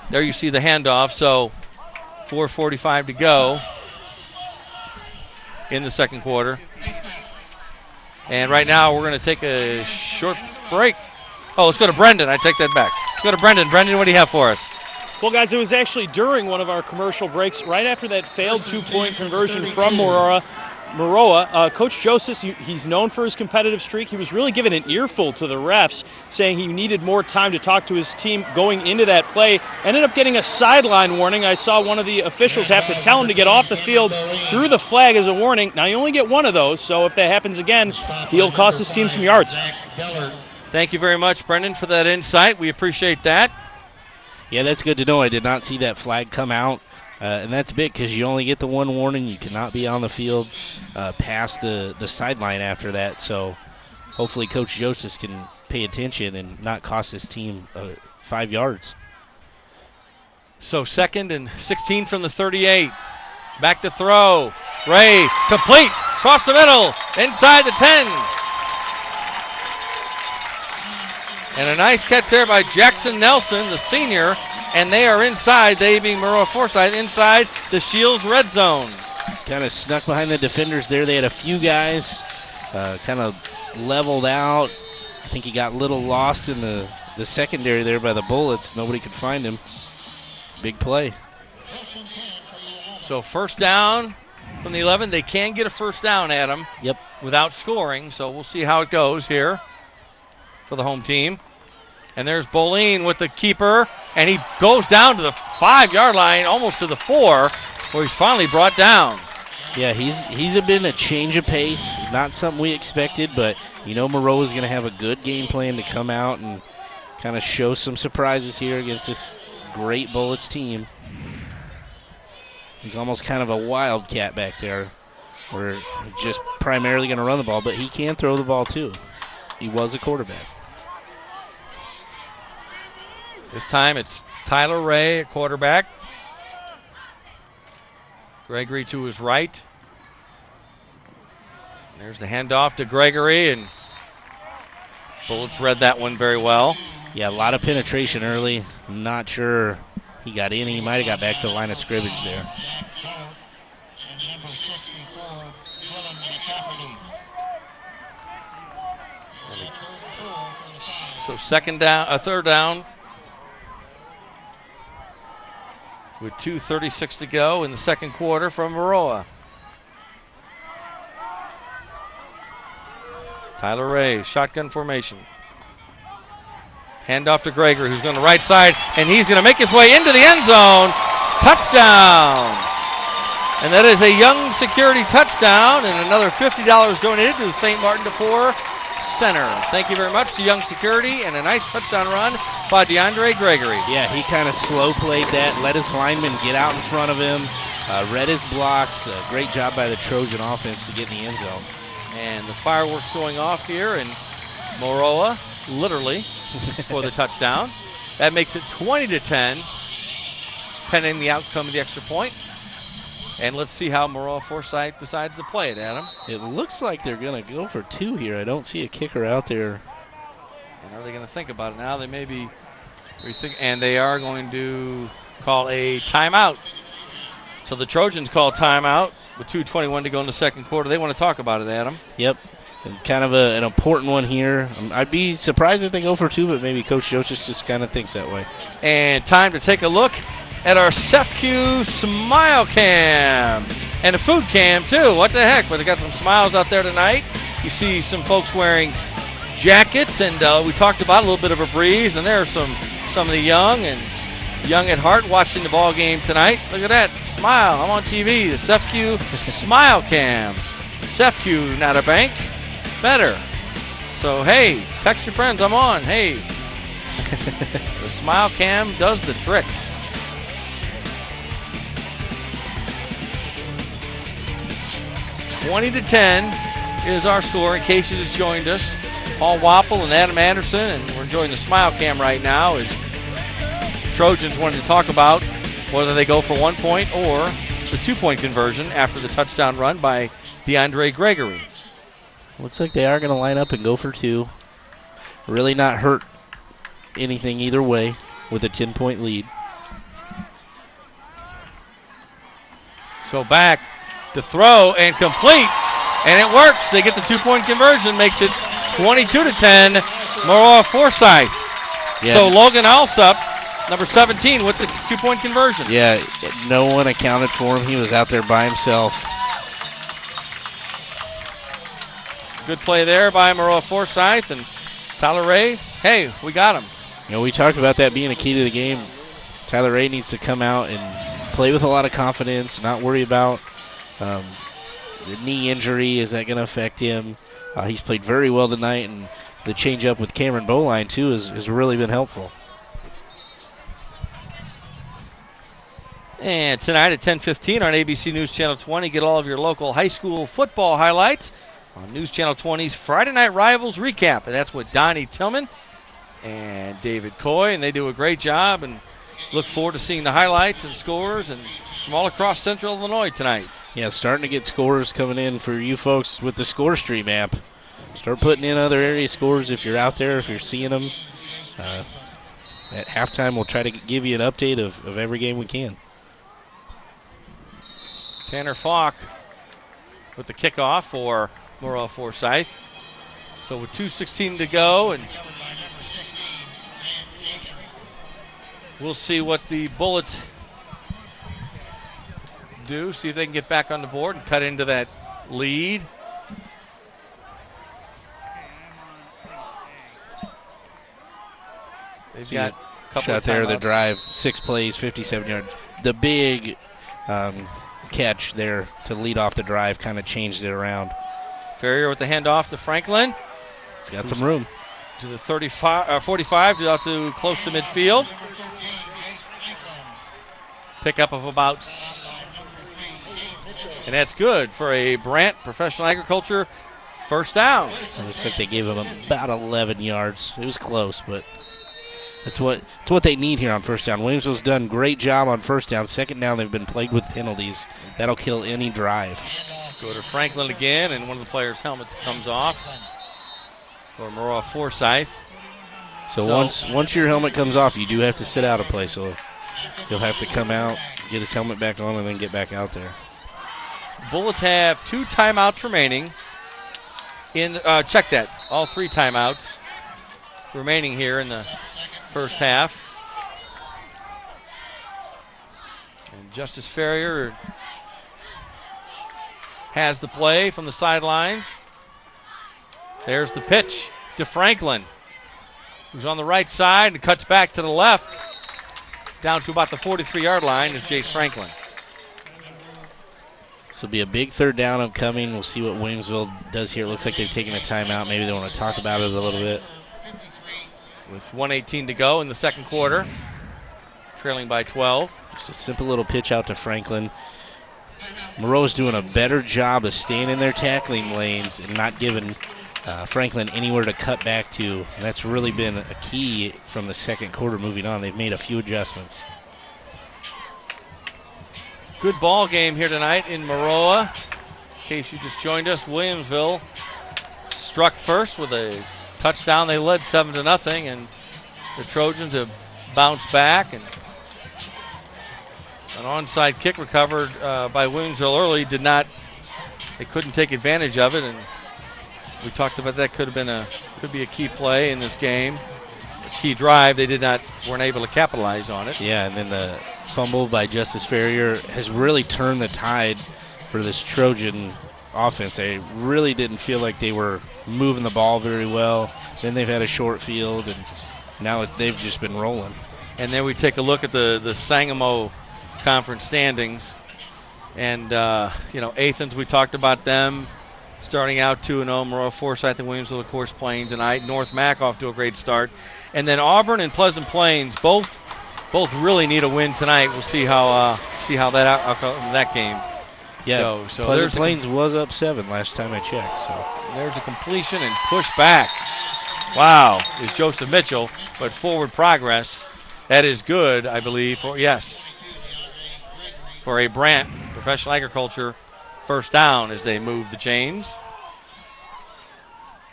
There you see the handoff, so 4:45 to go in the second quarter. And right now we're going to take a short break. Oh, let's go to Brendan. I take that back. Let's go to Brendan. Brendan, what do you have for us? Well, guys, it was actually during one of our commercial breaks, right after that failed two-point conversion from Maroa. Coach Joseph, he's known for his competitive streak. He was really giving an earful to the refs, saying he needed more time to talk to his team going into that play. Ended up getting a sideline warning. I saw one of the officials have to tell him to get off the field, threw the flag as a warning. Now, you only get one of those, so if that happens again, he'll cost his team some yards. Thank you very much, Brendan, for that insight. We appreciate that. Yeah, that's good to know. I did not see that flag come out. And that's big because you only get the one warning. You cannot be on the field past the sideline after that. So hopefully Coach Joseph can pay attention and not cost his team 5 yards. So 2nd and 16 from the 38. Back to throw. Ray, complete, across the middle, inside the 10. And a nice catch there by Jackson Nelson, the senior. And they are inside, they being Maroa Forsyth, inside the Shields red zone. Kind of snuck behind the defenders there. They had a few guys kind of leveled out. I think he got a little lost in the secondary there by the bullets. Nobody could find him. Big play. So 1st down from the 11. They can get a 1st down, Adam. Yep. Without scoring, so we'll see how it goes here for the home team. And there's Boleen with the keeper, and he goes down to the 5-yard line, almost to the 4, where he's finally brought down. Yeah, he's been a change of pace. Not something we expected, but you know Maroa is going to have a good game plan to come out and kind of show some surprises here against this great Bullets team. He's almost kind of a wildcat back there. We're just primarily going to run the ball, but he can throw the ball too. He was a quarterback. This time it's Tyler Ray at quarterback. Gregory to his right. There's the handoff to Gregory, and Bullets read that one very well. Yeah, a lot of penetration early. Not sure he got in. He might have got back to the line of scrimmage there. So 3rd down. With 2:36 to go in the second quarter from Maroa. Tyler Ray, shotgun formation. Handoff to Gregory, who's going to the right side, and he's going to make his way into the end zone. Touchdown! And that is a Young Security touchdown, and another $50 donated to the St. Martin DePore Center. Thank you very much to Young Security, and a nice touchdown run by DeAndre Gregory. Yeah, he kind of slow played that, let his lineman get out in front of him. Read his blocks. Great job by the Trojan offense to get in the end zone. And the fireworks going off here, and Moroa, literally, for the touchdown. That makes it 20-10, pending the outcome of the extra point. And let's see how Moroa Forsyth decides to play it, Adam. It looks like they're going to go for 2 here. I don't see a kicker out there. And are they going to think about it now? They may be rethinking, and they are going to call a timeout. So the Trojans call timeout with 2:21 to go in the second quarter. They want to talk about it, Adam. Yep. And kind of an important one here. I'd be surprised if they go for 2, but maybe Coach Joseph just kind of thinks that way. And time to take a look at our SEFCU Smile Cam. And a food cam, too. What the heck? Well, they got some smiles out there tonight. You see some folks wearing jackets, and we talked about a little bit of a breeze, and there are some of the young at heart watching the ball game tonight. Look at that. Smile. I'm on TV. The SEFCU Smile Cam. SEFCU, not a bank. Better. So, hey, text your friends. I'm on. Hey. The Smile Cam does the trick. $20-10 is our score in case you just joined us. Paul Wapple and Adam Anderson, and we're enjoying the Smile Cam right now as Trojans wanted to talk about whether they go for 1 point or the 2-point conversion after the touchdown run by DeAndre Gregory. Looks like they are going to line up and go for 2. Really not hurt anything either way with a 10-point lead. So back to throw and complete, and it works. They get the 2-point conversion, makes it 22-10. Moroa Forsyth. Yeah. So Logan Alsup, number 17, with the 2-point conversion. Yeah, no one accounted for him. He was out there by himself. Good play there by Moroa Forsyth, and Tyler Ray, hey, we got him. You know, we talked about that being a key to the game. Tyler Ray needs to come out and play with a lot of confidence, not worry about the knee injury. Is that going to affect him? He's played very well tonight, and the change-up with Cameron Boline, too, has really been helpful. And tonight at 10:15 on ABC News Channel 20, get all of your local high school football highlights on News Channel 20's Friday Night Rivals recap. And that's with Donnie Tillman and David Coy, and they do a great job, and look forward to seeing the highlights and scores and from all across Central Illinois tonight. Yeah, starting to get scores coming in for you folks with the Score Stream app. Start putting in other area scores if you're out there, if you're seeing them. At halftime, we'll try to give you an update of every game we can. Tanner Falk with the kickoff for Moroa Forsyth. So with 2:16 to go, and we'll see what the Bullets do. See if they can get back on the board and cut into that lead. They've got a couple shot of there, the timeouts. drive, 6 plays, 57 yards. The big catch there to lead off the drive kind of changed it around. Ferrier with the handoff to Franklin. He's got some room. To the 45, out to close to midfield. Pickup of about, and that's good for a Brant Professional Agriculture first down. It looks like they gave him about 11 yards. It was close, but it's what they need here on first down. Williamsville's done a great job on first down. Second down, they've been plagued with penalties. That'll kill any drive. Go to Franklin again, and one of the players' helmets comes off for Moroa Forsyth. So once your helmet comes off, you do have to sit out a play. So he'll have to come out, get his helmet back on, and then get back out there. Bullets have 2 timeouts remaining. Check that. All 3 timeouts remaining here in the first half. And Justice Ferrier has the play from the sidelines. There's the pitch to Franklin, who's on the right side and cuts back to the left. Down to about the 43-yard line is Jace Franklin. This will be a big third down upcoming. We'll see what Williamsville does here. It looks like they've taken a timeout. Maybe they want to talk about it a little bit. With 1:18 to go in the second quarter, trailing by 12. Just a simple little pitch out to Franklin. Monroe's doing a better job of staying in their tackling lanes and not giving Franklin anywhere to cut back to. And that's really been a key from the second quarter moving on. They've made a few adjustments. Good ball game here tonight in Maroa. In case you just joined us, Williamsville struck first with a touchdown. They led 7-0, and the Trojans have bounced back. And an onside kick recovered by Williamsville early. They couldn't take advantage of it, and we talked about that could be a key play in this game, a key drive. They weren't able to capitalize on it. Yeah, and then the fumble by Justice Ferrier has really turned the tide for this Trojan offense. They really didn't feel like they were moving the ball very well. Then they've had a short field, and now they've just been rolling. And then we take a look at the Sangamo conference standings. And, Athens, we talked about them starting out 2-0. Maroa, Forsyth, and Williamsville, of course, playing tonight. North Mac off to a great start. And then Auburn and Pleasant Plains both really need a win tonight. We'll see how that game goes. So Pleasant Plains was up 7 last time I checked. So there's a completion and push back. Wow, is Joseph Mitchell, but forward progress. That is good, I believe, for a Brant Professional Agriculture first down as they move the chains.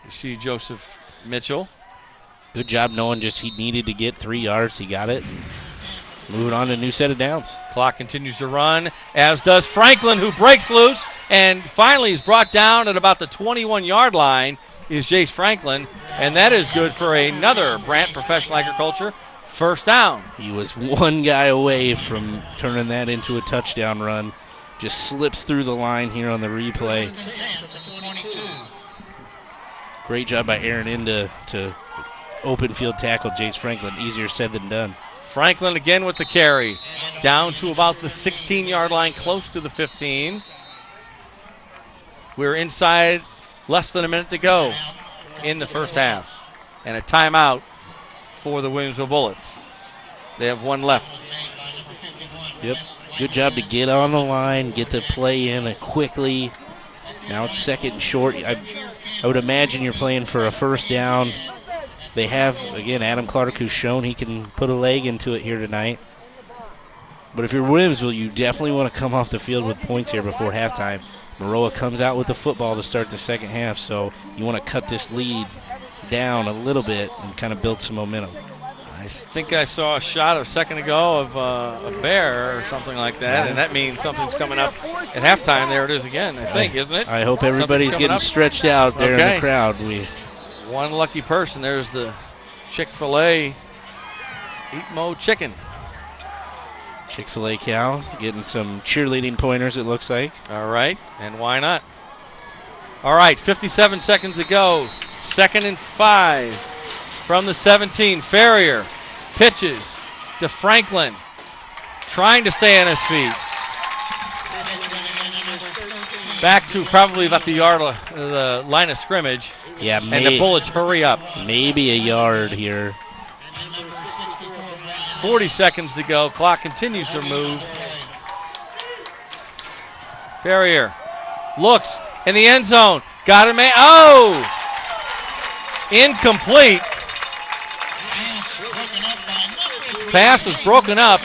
You see Joseph Mitchell. Good job knowing he needed to get 3 yards. He got it. Moving on to a new set of downs. Clock continues to run, as does Franklin, who breaks loose and finally is brought down at about the 21-yard line is Jace Franklin, and that is good for another Brant Professional Agriculture first down. He was one guy away from turning that into a touchdown run. Just slips through the line here on the replay. Great job by Aaron Inda to open field tackle Jace Franklin. Easier said than done. Franklin again with the carry. Down to about the 16-yard line, close to the 15. We're inside less than a minute to go in the first half. And a timeout for the Williamsville Bullets. They have one left. Yep. Good job to get on the line, get the play in quickly. Now it's second and short. I would imagine you're playing for a first down. They have, again, Adam Clark, who's shown he can put a leg into it here tonight. But if you're Williamsville, you definitely want to come off the field with points here before halftime. Maroa comes out with the football to start the second half, so you want to cut this lead down a little bit and kind of build some momentum. I think I saw a shot a second ago of a bear or something like that, and that means something's coming up at halftime. There it is again, I think, isn't it? I hope everybody's getting stretched out there in the crowd. One lucky person. There's the Chick-fil-A Eat Mo Chicken. Chick-fil-A Cal getting some cheerleading pointers, it looks like. All right, and why not? All right, 57 seconds to go. 2nd and 5 from the 17. Ferrier pitches to Franklin, trying to stay on his feet. Back to probably about the line of scrimmage. Yeah, and the Bullets hurry up. Maybe a yard here. 40 seconds to go. Clock continues to move. Ferrier looks in the end zone. Got him. Incomplete. Pass was broken up.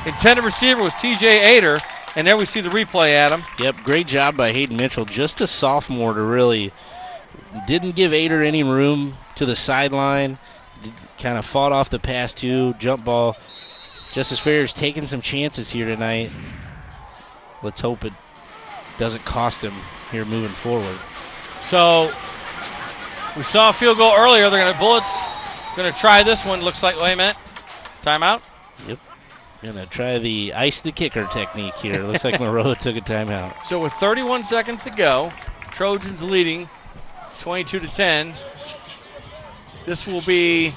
Intended receiver was T.J. Ader. And there we see the replay, Adam. Yep, great job by Hayden Mitchell. Just a sophomore to really didn't give Ader any room to the sideline. Kind of fought off the pass, too. Jump ball. Justice Ferrier's taking some chances here tonight. Let's hope it doesn't cost him here moving forward. So we saw a field goal earlier. Bullets going to try this one. Looks like, wait a minute. Timeout? Yep. Going to try the ice the kicker technique here. Looks like Maroa took a timeout. So with 31 seconds to go, Trojans leading 22-10. This will be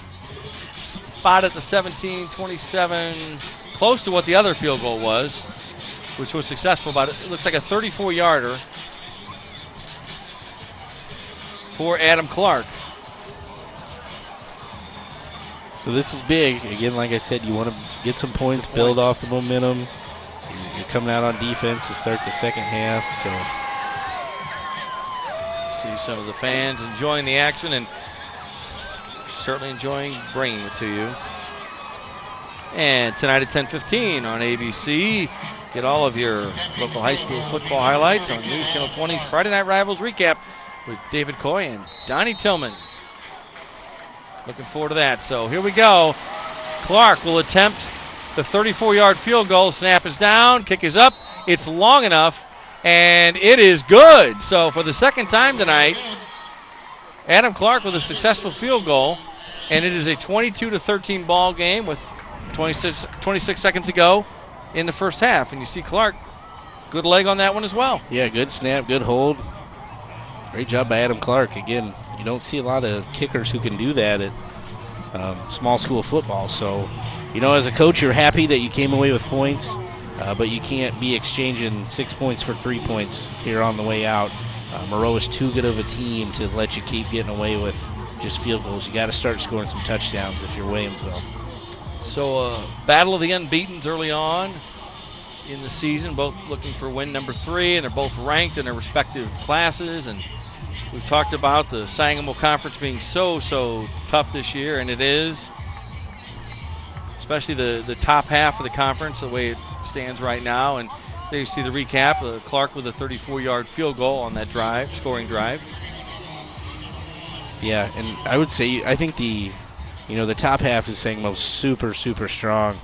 spot at the 17, 27, close to what the other field goal was, which was successful, but it looks like a 34-yarder for Adam Clark. So this is big. Again, like I said, you want to get some points, build off the momentum. You're coming out on defense to start the second half. So See some of the fans enjoying the action and certainly enjoying bringing it to you. And tonight at 10:15 on ABC, get all of your local high school football highlights on News Channel 20's Friday Night Rivals recap with David Coy and Donnie Tillman. Looking forward to that. So here we go. Clark will attempt the 34-yard field goal. Snap is down. Kick is up. It's long enough, and it is good. So for the second time tonight, Adam Clark with a successful field goal, and it is a 22-13 ball game with 26 seconds to go in the first half. And you see Clark, good leg on that one as well. yeah, good snap, good hold. Great job by Adam Clark. Again, you don't see a lot of kickers who can do that at small school football. So, as a coach, you're happy that you came away with points, but you can't be exchanging 6 points for 3 points here on the way out. Moreau is too good of a team to let you keep getting away with just field goals. You got to start scoring some touchdowns if you're Williamsville. So battle of the unbeatens early on in the season, both looking for win number 3, and they're both ranked in their respective classes. And we've talked about the Sangamo Conference being so tough this year, and it is, especially the top half of the conference, the way it stands right now. And there you see the recap, Clark with a 34-yard field goal on that drive, scoring drive. Yeah, and I would say, I think the top half is Sangamo super strong.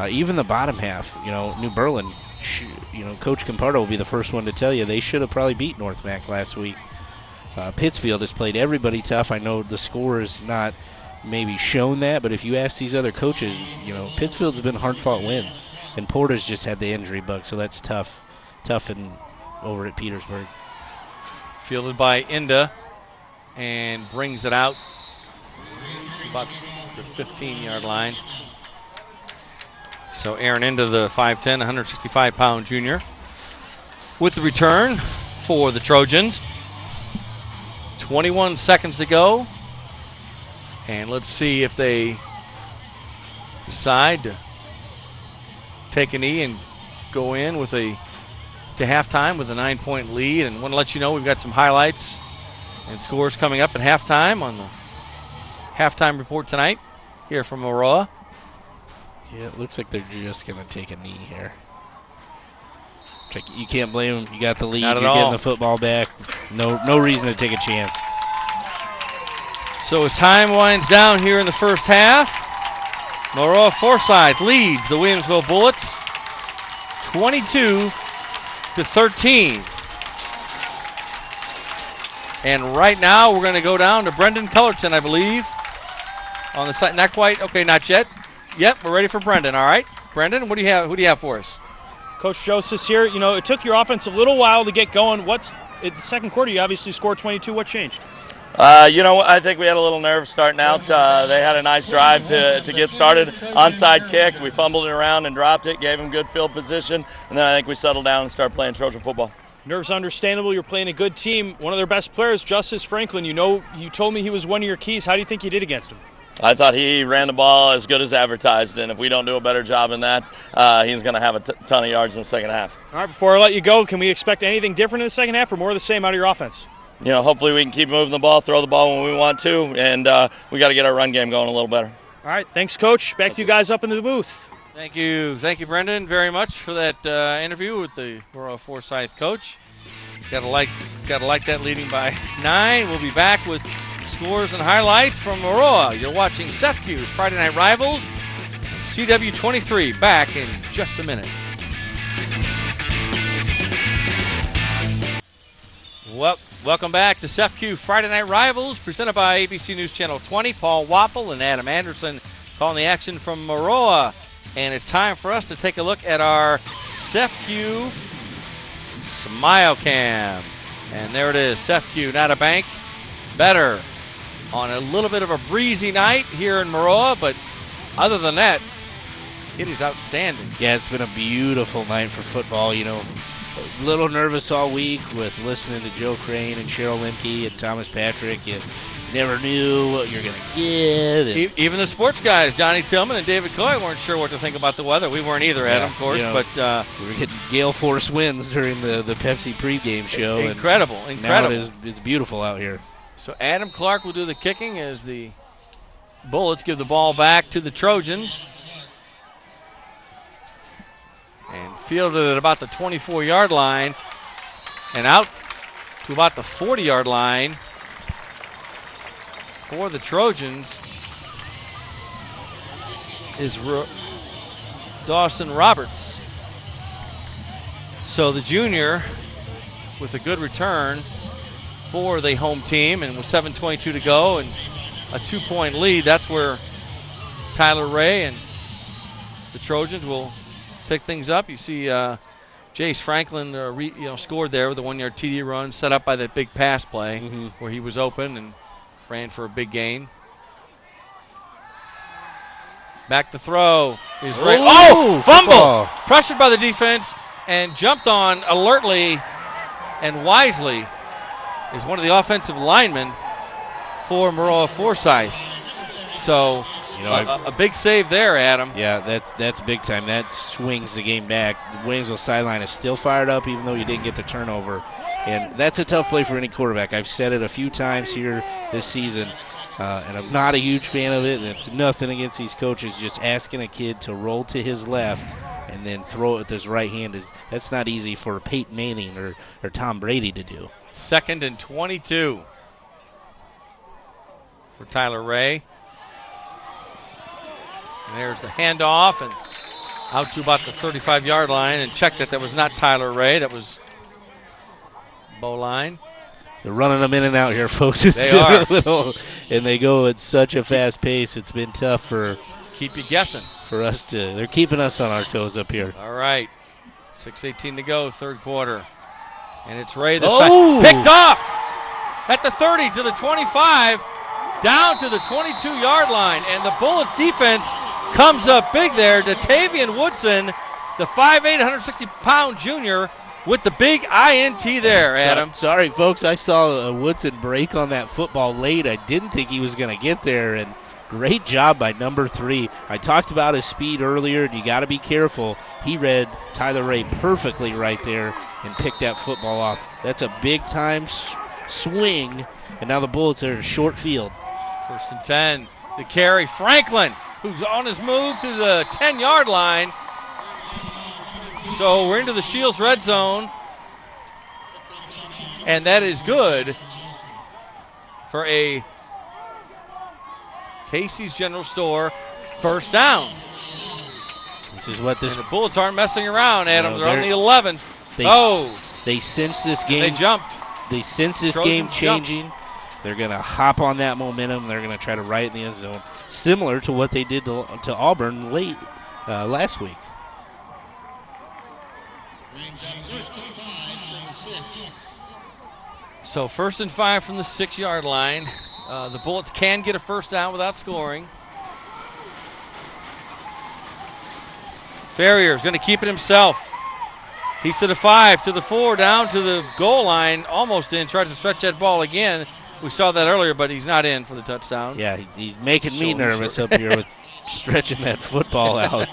Even the bottom half, New Berlin, Coach Campardo will be the first one to tell you they should have probably beat North Mac last week. Pittsfield has played everybody tough. I know the score is not maybe shown that, but if you ask these other coaches, Pittsfield's been hard-fought wins. And Porter's just had the injury bug, so that's tough over at Petersburg. Fielded by Inda and brings it out to about the 15-yard line. So Aaron Inda, the 5'10", 165-pound junior, with the return for the Trojans. 21 seconds to go. And let's see if they decide to take a knee and go in with to halftime with a 9-point lead. And want to let you know we've got some highlights and scores coming up at halftime on the halftime report tonight here from Aurora. Yeah, it looks like they're just going to take a knee here. You can't blame them. You got the lead. Not at You're all. getting the football back. No reason to take a chance. So as time winds down here in the first half, Aurora Forsyth leads the Williamsville Bullets 22-13. And right now we're going to go down to Brendan Cullerton, I believe, on the side. Not quite. Okay, not yet. Yep, we're ready for Brendan. All right, Brendan, what do you have? Who do you have for us? Coach Joseph here. It took your offense a little while to get going. In the second quarter, you obviously scored 22. What changed? I think we had a little nerve starting out. They had a nice drive to get started. Onside kicked. We fumbled it around and dropped it, gave them good field position, and then I think we settled down and started playing Trojan football. Nerves understandable. You're playing a good team. One of their best players, Justice Franklin. You told me he was one of your keys. How do you think you did against him? I thought he ran the ball as good as advertised, and if we don't do a better job than that, he's going to have a ton of yards in the second half. All right, before I let you go, can we expect anything different in the second half or more of the same out of your offense? Hopefully we can keep moving the ball, throw the ball when we want to, and we got to get our run game going a little better. All right, thanks, Coach. Back to you guys up in the booth. Thank you, Brendan, very much for that interview with the Aurora Forsyth coach. Gotta like that, leading by 9. We'll be back with scores and highlights from Aurora. You're watching SEFCU Friday Night Rivals, CW23. Back in just a minute. Well, welcome back to SEFCU Friday Night Rivals, presented by ABC News Channel 20. Paul Wapple and Adam Anderson calling the action from Aurora. And it's time for us to take a look at our SEFCU Smile Cam. And there it is, SEFCU, not a bank, better. On a little bit of a breezy night here in Maroa, but other than that, it is outstanding. Yeah, it's been a beautiful night for football. A little nervous all week with listening to Joe Crane and Cheryl Lemke and Thomas Patrick. You never knew what you're going to get. Even the sports guys, Donnie Tillman and David Coy, weren't sure what to think about the weather. We weren't either, Adam, of course. But we were getting gale force winds during the Pepsi pregame show. Incredible. Now it's beautiful out here. So Adam Clark will do the kicking as the Bullets give the ball back to the Trojans. And fielded at about the 24-yard line and out to about the 40-yard line for the Trojans is Dawson Roberts. So the junior with a good return for the home team, and with 7:22 to go and a 2-point lead, that's where Tyler Ray and the Trojans will pick things up. You see Jace Franklin scored there with a 1-yard TD run set up by that big pass play where he was open and ran for a big gain. Back to throw. He's right. Oh, fumble! Pressured by the defense and jumped on alertly and wisely is one of the offensive linemen for Maroa Forsyth. So a big save there, Adam. Yeah, that's big time. That swings the game back. The Waynesville sideline is still fired up even though you didn't get the turnover. And that's a tough play for any quarterback. I've said it a few times here this season, and I'm not a huge fan of it. And it's nothing against these coaches. Just asking a kid to roll to his left and then throw it with his right hand, that's not easy for Peyton Manning or Tom Brady to do. 2nd and 22 for Tyler Ray. And there's the handoff and out to about the 35-yard line, and checked that was not Tyler Ray. That was Bowline. They're running them in and out here, folks. They are. And they go at such a fast pace. It's been tough for keep you guessing. For us they're keeping us on our toes up here. All right. 6:18 to go, third quarter. And it's Ray this time. Picked off at the 30 to the 25, down to the 22-yard line. And the Bullets defense comes up big there. Datavian Woodson, the 5'8", 160-pound junior, with the big INT there, Adam. Sorry, folks. I saw Woodson break on that football late. I didn't think he was going to get there, and great job by number 3. I talked about his speed earlier, and you got to be careful. He read Tyler Ray perfectly right there and picked that football off. That's a big-time swing, and now the Bullets are in short field. 1st and 10. The carry, Franklin, who's on his move to the 10-yard line. So we're into the Shields red zone, and that is good for a Casey's General Store first down. This is what the Bullets aren't messing around, Adam. They're on the 11. They sense this game. They jumped. They sense this game changing. They're going to hop on that momentum. They're going to try to right in the end zone, similar to what they did to Auburn late last week. So 1st and 5 from the 6-yard line. The Bullets can get a first down without scoring. Ferrier's going to keep it himself. He's to the 5, to the 4, down to the goal line, almost in, tries to stretch that ball again. We saw that earlier, but he's not in for the touchdown. Yeah, he's making me nervous up here with stretching that football out.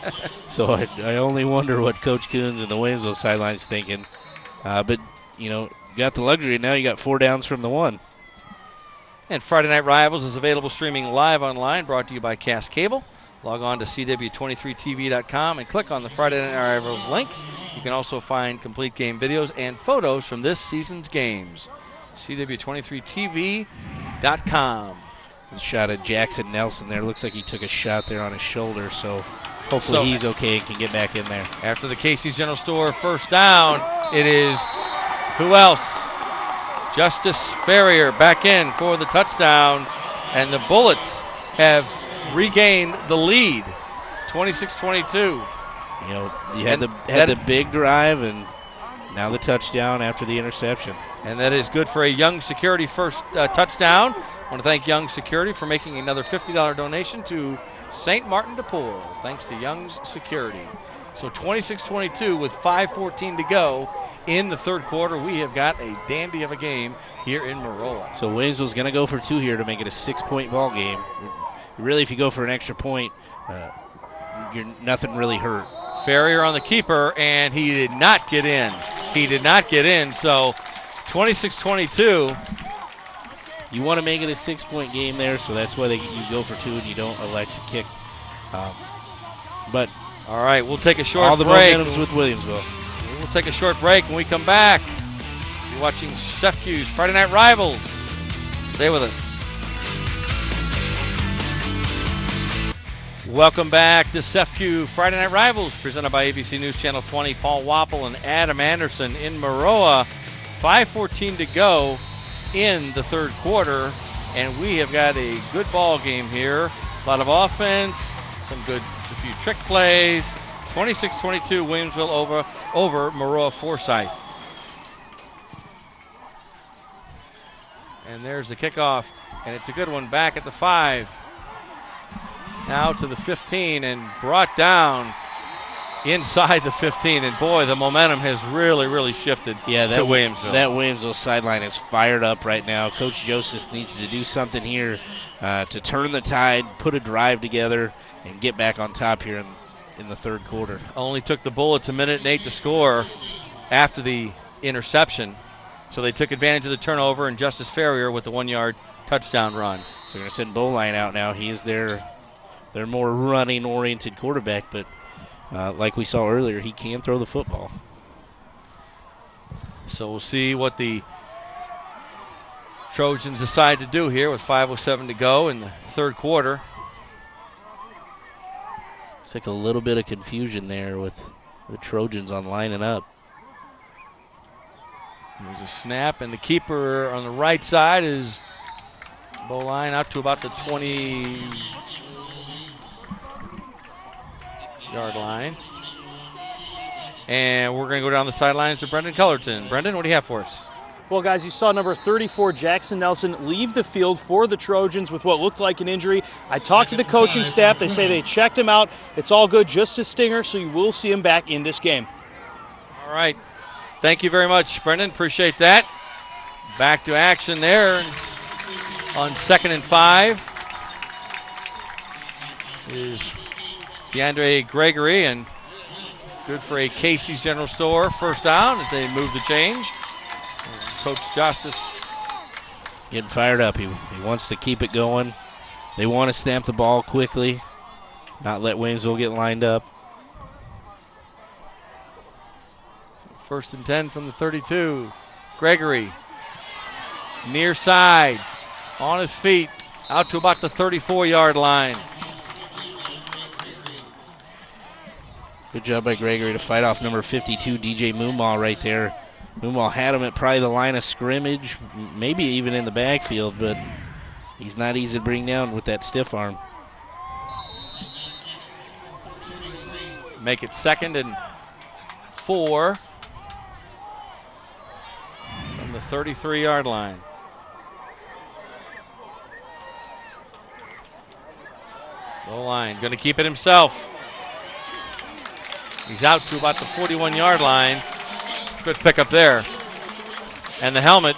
So I only wonder what Coach Coons and the Waynesville sideline's thinking. But, you got the luxury. Now you got 4 downs from the 1. And Friday Night Rivals is available streaming live online, brought to you by Cast Cable. Log on to CW23TV.com and click on the Friday Night Rivals link. You can also find complete game videos and photos from this season's games. CW23TV.com. Shot at Jackson Nelson there. Looks like he took a shot there on his shoulder, so hopefully he's okay and can get back in there. After the Casey's General Store first down, it is who else? Justice Ferrier back in for the touchdown, and the Bullets have regained the lead, 26-22. You had the big drive, and now the touchdown after the interception. And that is good for a Young Security first touchdown. I want to thank Young Security for making another $50 donation to St. Martin de Porres. Thanks to Young's Security. So 26-22 with 5:14 to go in the third quarter. We have got a dandy of a game here in Maroa. So Williamsville's going to go for 2 here to make it a 6-point ball game. Really, if you go for an extra point, you're nothing really hurt. Ferrier on the keeper, and he did not get in. He did not get in, so 26-22. You want to make it a 6-point game there, so that's why you go for 2 and you don't elect to kick. But all right, we'll take a short all the break. momentum's with Williamsville. We'll take a short break. When we come back, you're watching SEFCU's Friday Night Rivals. Stay with us. Welcome back to SEFCU Friday Night Rivals, presented by ABC News Channel 20. Paul Wapple and Adam Anderson in Maroa. 5:14 to go in the third quarter, and we have got a good ball game here. A lot of offense, a few trick plays. 26-22, Williamsville over Maroa Forsyth. And there's the kickoff, and it's a good one back at the 5. Now to the 15 and brought down inside the 15. And, boy, the momentum has really, really shifted to Williamsville. That Williamsville sideline is fired up right now. Coach Joseph needs to do something here to turn the tide, put a drive together, and get back on top here in the third quarter. Only took the Bullets a minute and 8 to score after the interception. So they took advantage of the turnover, and Justice Ferrier with the 1-yard touchdown run. So they're going to send Bowline out now. He is their more running-oriented quarterback, but like we saw earlier, he can throw the football. So we'll see what the Trojans decide to do here with 5:07 to go in the third quarter. It's like a little bit of confusion there with the Trojans on lining up. There's a snap, and the keeper on the right side is Bowline out to about the 20-yard line. And we're going to go down the sidelines to Brendan Cullerton. Brendan, what do you have for us? Well, guys, you saw number 34, Jackson Nelson, leave the field for the Trojans with what looked like an injury. I talked to the coaching staff. They say they checked him out. It's all good, just a stinger, so you will see him back in this game. All right. Thank you very much, Brendan. Appreciate that. Back to action there on 2nd and 5 is DeAndre Gregory, and good for a Casey's General Store first down as they move the change. And Coach Justice getting fired up. He wants to keep it going. They want to stamp the ball quickly, not let Williamsville get lined up. 1st and 10 from the 32. Gregory, near side, on his feet, out to about the 34-yard line. Good job by Gregory to fight off number 52, DJ Moomaw right there. Moomaw had him at probably the line of scrimmage, maybe even in the backfield, but he's not easy to bring down with that stiff arm. Make it 2nd and 4 from the 33-yard line. Low line, going to keep it himself. He's out to about the 41-yard line. Good pickup there. And the helmet,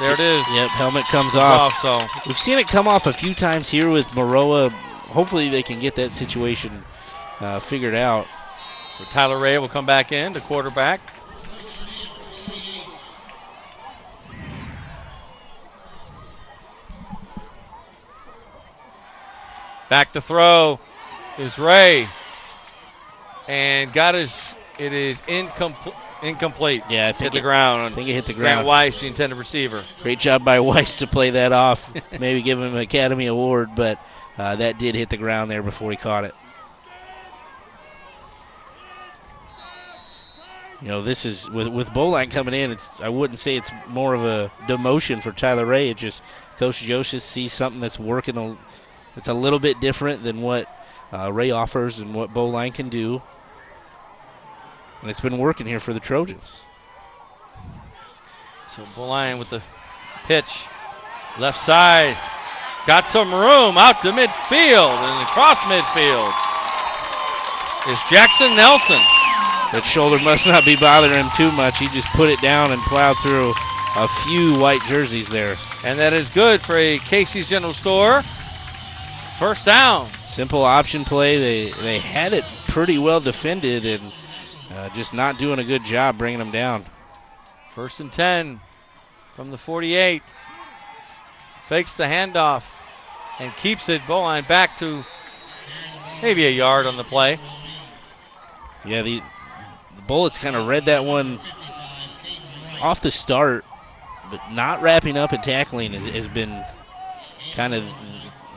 there it is. Yep, helmet comes off. So we've seen it come off a few times here with Maroa. Hopefully they can get that situation figured out. So Tyler Ray will come back in, the quarterback. Back to throw is Ray. And it is incomplete. Yeah, I think hit the ground. I think it hit the ground. Grant Weiss, the intended receiver. Great job by Weiss to play that off. Maybe give him an Academy Award, but that did hit the ground there before he caught it. You know, this is with Bowline coming in. I wouldn't say it's more of a demotion for Tyler Ray. It's just Coach Joseph sees something that's working. It's a little bit different than what Ray offers and what Bowline can do. And it's been working here for the Trojans. So Bowline with the pitch. Left side. Got some room out to midfield and across midfield. is Jackson Nelson. That shoulder must not be bothering him too much. He just put it down and plowed through a few white jerseys there. And that is good for a Casey's General Store. First down. Simple option play. They had it pretty well defended and just not doing a good job bringing them down. 1st and 10 from the 48. Fakes the handoff and keeps it. Bowline back to maybe a yard on the play. Yeah, the Bullets kind of read that one off the start, but not wrapping up and tackling has been kind of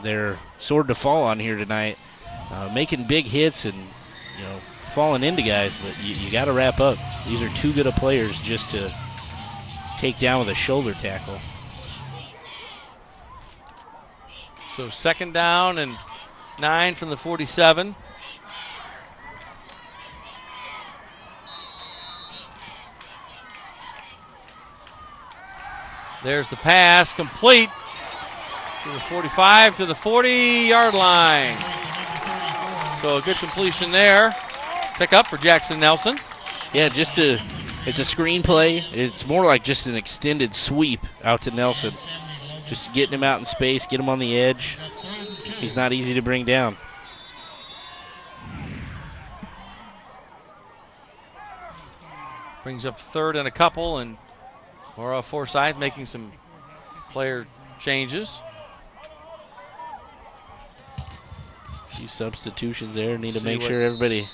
their sword to fall on here tonight. Making big hits and, falling into guys, but you got to wrap up. These are too good of players just to take down with a shoulder tackle. So 2nd down and 9 from the 47. There's the pass, complete to the 45, to the 40-yard line. So a good completion there. Pick up for Jackson Nelson. Yeah, it's a screen play. It's more like just an extended sweep out to Nelson. Just getting him out in space, get him on the edge. He's not easy to bring down. Brings up 3rd and a couple, and Laura Forsyth making some player changes. A few substitutions there. Need to make sure everybody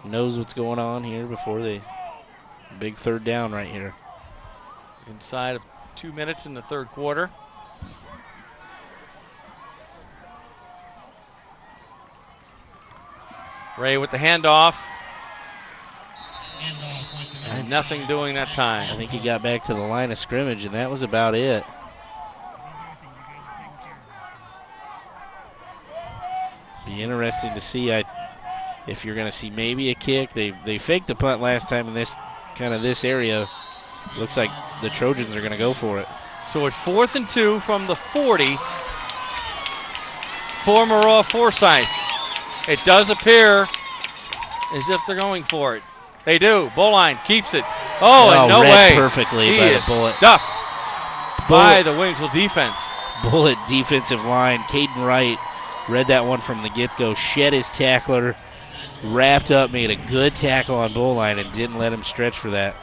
knows what's going on here before they big 3rd down right here. Inside of 2 minutes in the 3rd quarter. Ray with the handoff. And nothing doing that time. I think he got back to the line of scrimmage, and that was about it. Be interesting to see if you're going to see maybe a kick. They faked the punt last time in this area. Looks like the Trojans are going to go for it. So it's 4th and 2 from the 40 for Maroa Forsyth. It does appear as if they're going for it. They do. Bowline keeps it. And no read way. Perfectly He by is the Bullet. stuffed by the Williamsville defense. Bullet defensive line. Caden Wright read that one from the get-go. Shed his tackler. Wrapped up, made a good tackle on Bowline and didn't let him stretch for that.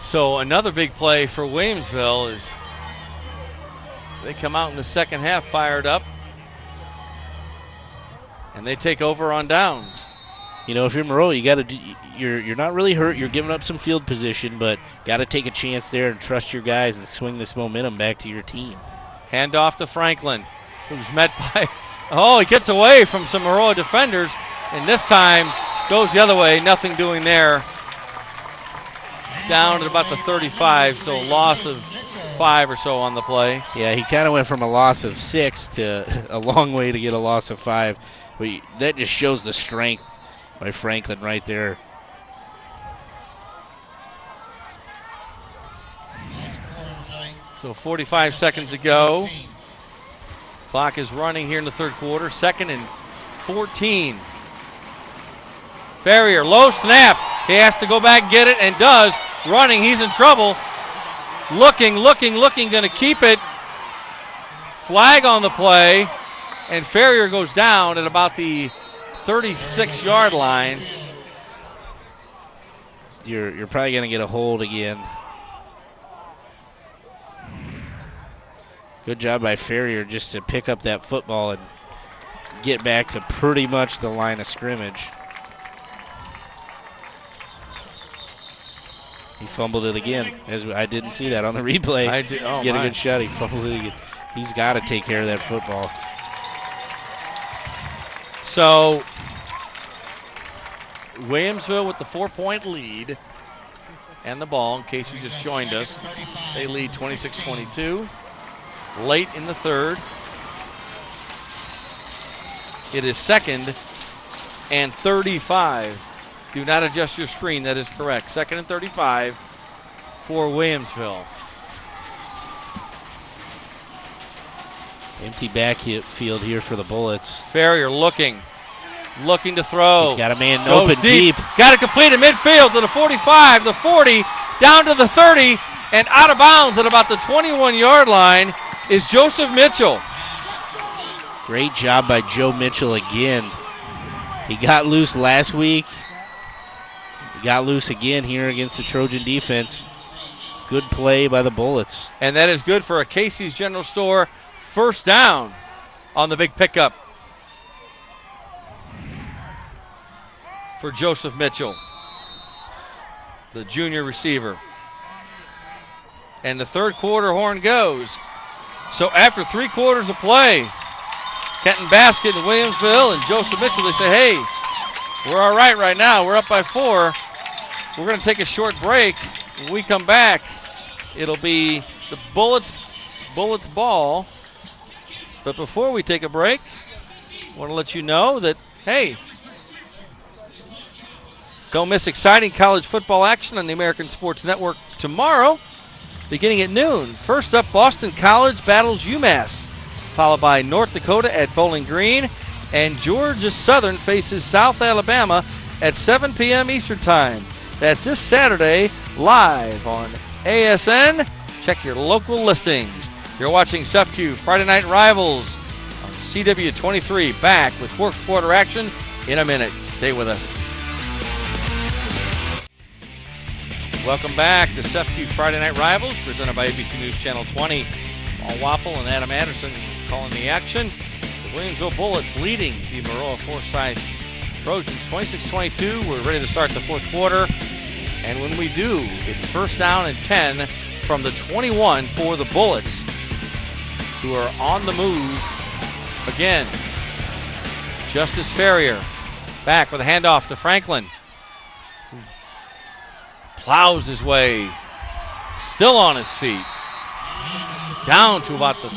So another big play for Williamsville is they come out in the second half fired up, and they take over on downs. If you're Maroa, you're not really hurt. You're giving up some field position, but got to take a chance there and trust your guys and swing this momentum back to your team. Hand off to Franklin, who's met by, he gets away from some Maroa defenders, and this time goes the other way. Nothing doing there. Down at about the 35, so loss of 5 or so on the play. Yeah, he kind of went from a loss of 6 to a long way to get a loss of 5. But that just shows the strength by Franklin right there. So 45 seconds to go. Clock is running here in the 3rd quarter. 2nd and 14. Ferrier, low snap. He has to go back and get it, and does. Running, he's in trouble. Looking, going to keep it. Flag on the play, and Ferrier goes down at about the 36-yard line. You're probably going to get a hold again. Good job by Ferrier just to pick up that football and get back to pretty much the line of scrimmage. He fumbled it again. I didn't see that on the replay. I did. Oh, get my. A good shot. He fumbled it again. He's got to take care of that football. So Williamsville with the 4-point lead and the ball, in case you just joined us. They lead 26-22. Late in the 3rd. It is 2nd and 35. Do not adjust your screen. That is correct. 2nd and 35 for Williamsville. Empty backfield here for the Bullets. Ferrier looking. looking to throw. He's got a man Goes open deep. Got it complete in midfield to the 45, the 40, down to the 30, and out of bounds at about the 21-yard line is Joseph Mitchell. Great job by Joe Mitchell again. He got loose last week. He got loose again here against the Trojan defense. Good play by the Bullets. And that is good for a Casey's General Store first down on the big pickup for Joseph Mitchell, the junior receiver. And the third quarter horn goes. So after 3 quarters of play, Kenton Basket and Williamsville and Joseph Mitchell, they say, hey, we're all right now. We're up by 4. We're going to take a short break. When we come back, it'll be the Bullets ball. But before we take a break, I want to let you know that, hey, don't miss exciting college football action on the American Sports Network tomorrow, beginning at noon. First up, Boston College battles UMass, followed by North Dakota at Bowling Green, and Georgia Southern faces South Alabama at 7 p.m. Eastern Time. That's this Saturday, live on ASN. Check your local listings. You're watching SFQ Friday Night Rivals on CW23. Back with fourth quarter action in a minute. Stay with us. Welcome back to SFQ Friday Night Rivals, presented by ABC News Channel 20. Paul Wappel and Adam Anderson calling the action. The Williamsville Bullets leading the Maroa Forsyth Trojans 26-22. We're ready to start the fourth quarter. And when we do, it's first down and 10 from the 21 for the Bullets, who are on the move again. Justice Ferrier back with a handoff to Franklin. Plows his way, still on his feet, down to about the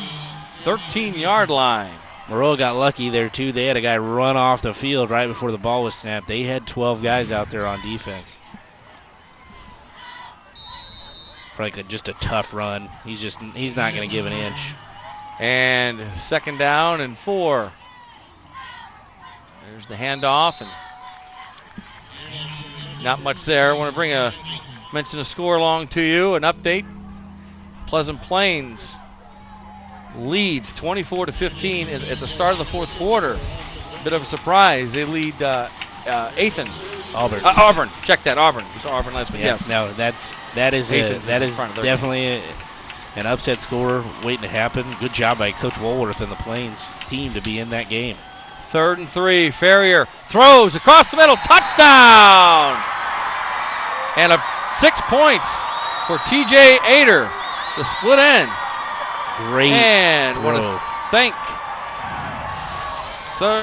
13-yard line. Maroa got lucky there, too. They had a guy run off the field right before the ball was snapped. They had 12 guys out there on defense. Franklin, just a tough run. He's not going to give an inch. And second down and 4. There's the handoff, and not much there. I want to mention a score along to you, an update. Pleasant Plains leads 24-15 at the start of the fourth quarter. Bit of a surprise. They lead Athens. Auburn. Check that. Auburn. It was Auburn last week. Yeah, yes. No, that is definitely an upset score waiting to happen. Good job by Coach Woolworth and the Plains team to be in that game. 3rd and 3. Ferrier throws across the middle. Touchdown! And 6 points for TJ Ader, the split end. Great. And want to thank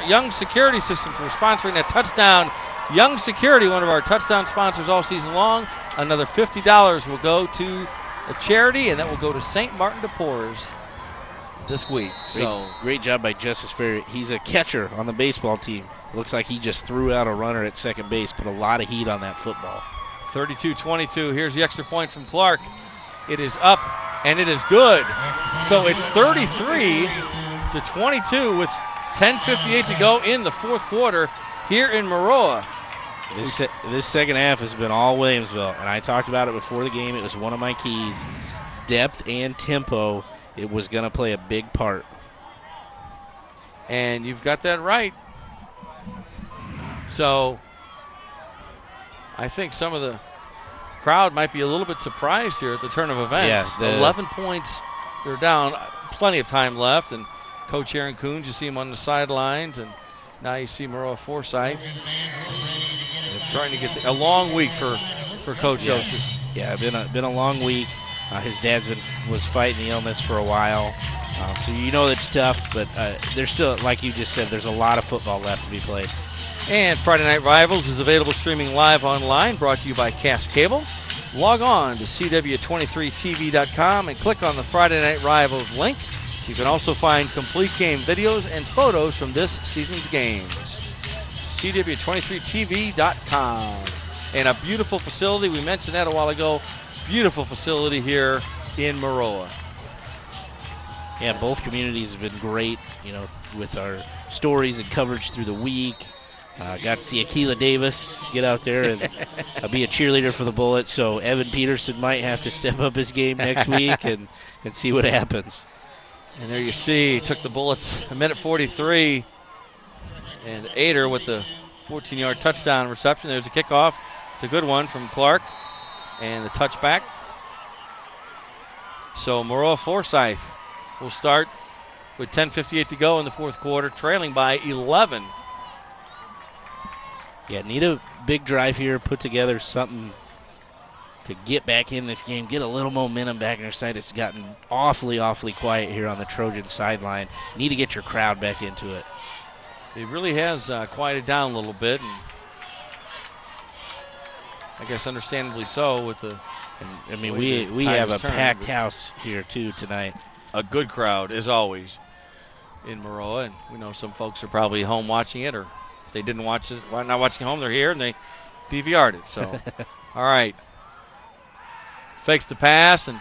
Young Security System for sponsoring that touchdown. Young Security, one of our touchdown sponsors all season long. Another $50 will go to a charity, and that will go to St. Martin de Porres this week. Great job by Justice Ferrier. He's a catcher on the baseball team. Looks like he just threw out a runner at second base, put a lot of heat on that football. 32-22. Here's the extra point from Clark. It is up, and it is good. So it's 33-22 with 10:58 to go in the fourth quarter here in Maroa. This second half has been all Williamsville, and I talked about it before the game. It was one of my keys. Depth and tempo, it was going to play a big part. And you've got that right. So I think some of the crowd might be a little bit surprised here at the turn of events. Yeah, 11 points, they're down. Plenty of time left, and Coach Aaron Coons, you see him on the sidelines, and now you see Maroa Forsyth. It's starting to get a long week for Coach Yostis. Yeah, been a long week. His dad's was fighting the illness for a while, so you know it's tough. But there's still, like you just said, there's a lot of football left to be played. And Friday Night Rivals is available streaming live online, brought to you by Cass Cable. Log on to CW23TV.com and click on the Friday Night Rivals link. You can also find complete game videos and photos from this season's games. CW23TV.com. And a beautiful facility. We mentioned that a while ago. Beautiful facility here in Maroa. Yeah, both communities have been great, with our stories and coverage through the week. Got to see Akila Davis get out there and be a cheerleader for the Bullets, so Evan Peterson might have to step up his game next week and see what happens. And there you see, took the Bullets a minute 43, and Ader with the 14-yard touchdown reception. There's a kickoff. It's a good one from Clark, and the touchback. So Maroa Forsyth will start with 10:58 to go in the fourth quarter, trailing by 11. Yeah, need a big drive here, put together something to get back in this game, get a little momentum back in their side. It's gotten awfully, awfully quiet here on the Trojan sideline. Need to get your crowd back into it. It really has quieted down a little bit, and I guess understandably so with the. I mean, we have a packed house here too tonight. A good crowd as always in Maroa, and we know some folks are probably home watching it, or if they didn't watch it, why not watching home? They're here and they DVR'd it. So, all right, fakes the pass and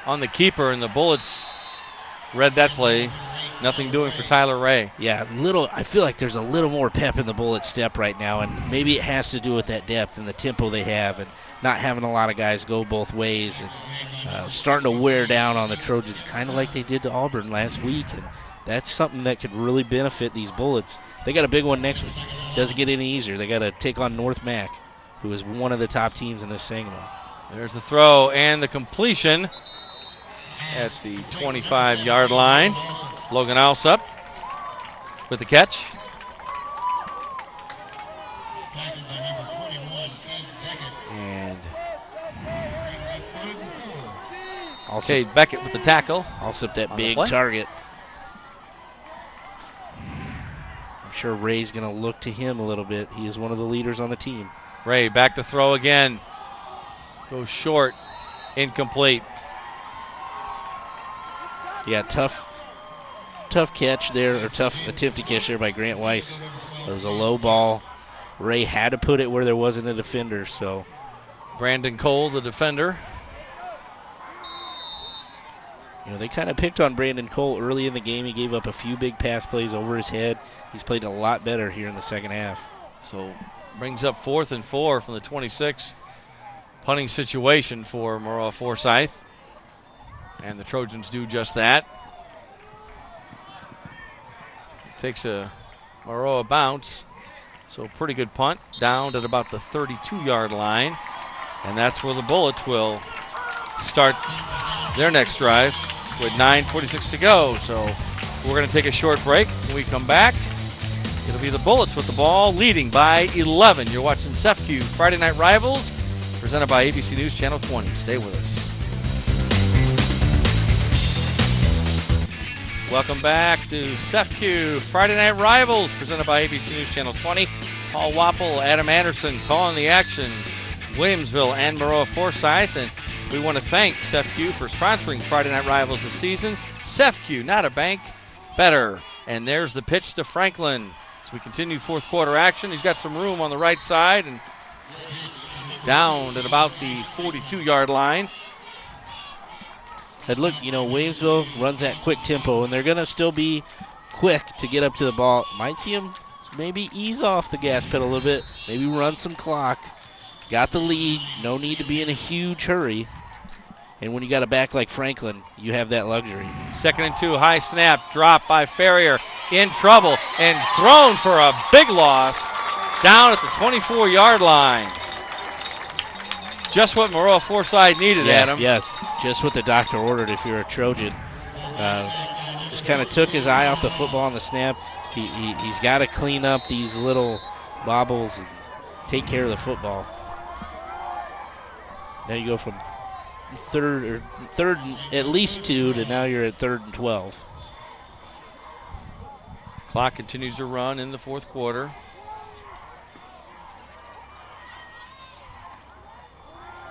on the keeper, and the Bullets read that play. Nothing doing for Tyler Ray. Yeah, I feel like there's a little more pep in the Bullet step right now, and maybe it has to do with that depth and the tempo they have and not having a lot of guys go both ways and starting to wear down on the Trojans, kind of like they did to Auburn last week, and that's something that could really benefit these Bullets. They got a big one next week. Doesn't get any easier. They got to take on North Mac, who is one of the top teams in this Sangamon. There's the throw and the completion at the 25-yard line. Logan Alsup with the catch. And Cade Beckett with the tackle. Alsup, that big target. I'm sure Ray's going to look to him a little bit. He is one of the leaders on the team. Ray back to throw again. Goes short. Incomplete. Yeah, tough catch there, or tough attempt to catch there by Grant Weiss. There was a low ball. Ray had to put it where there wasn't a defender, so. Brandon Cole, the defender. You know, they kind of picked on Brandon Cole early in the game. He gave up a few big pass plays over his head. He's played a lot better here in the second half. So brings up 4th and 4 from the 26. Punting situation for Maroa Forsyth. And the Trojans do just that. Takes a Maroa bounce. So pretty good punt. Down at about the 32-yard line. And that's where the Bullets will start their next drive with 9:46 to go. So we're going to take a short break. When we come back, it'll be the Bullets with the ball leading by 11. You're watching CEFCU Friday Night Rivals, presented by ABC News Channel 20. Stay with us. Welcome back to CEFCU Friday Night Rivals, presented by ABC News Channel 20. Paul Wapple, Adam Anderson calling the action. Williamsville and Maroa Forsyth, and we want to thank CEFCU for sponsoring Friday Night Rivals this season. CEFCU, not a bank, better. And there's the pitch to Franklin. As we continue fourth quarter action, he's got some room on the right side and down at about the 42-yard line. And look, you know, Williamsville runs that quick tempo, and they're going to still be quick to get up to the ball. Might see them maybe ease off the gas pedal a little bit, maybe run some clock. Got the lead, no need to be in a huge hurry. And when you got a back like Franklin, you have that luxury. 2nd and 2, high snap, drop by Ferrier, in trouble, and thrown for a big loss down at the 24-yard line. Just what Maroa Forsyth needed, Adam. Yeah, just what the doctor ordered if you're a Trojan. Just kind of took his eye off the football on the snap. He's got to clean up these little bobbles and take care of the football. Now you go from third and at least 2 to now you're at 3rd and 12. Clock continues to run in the fourth quarter.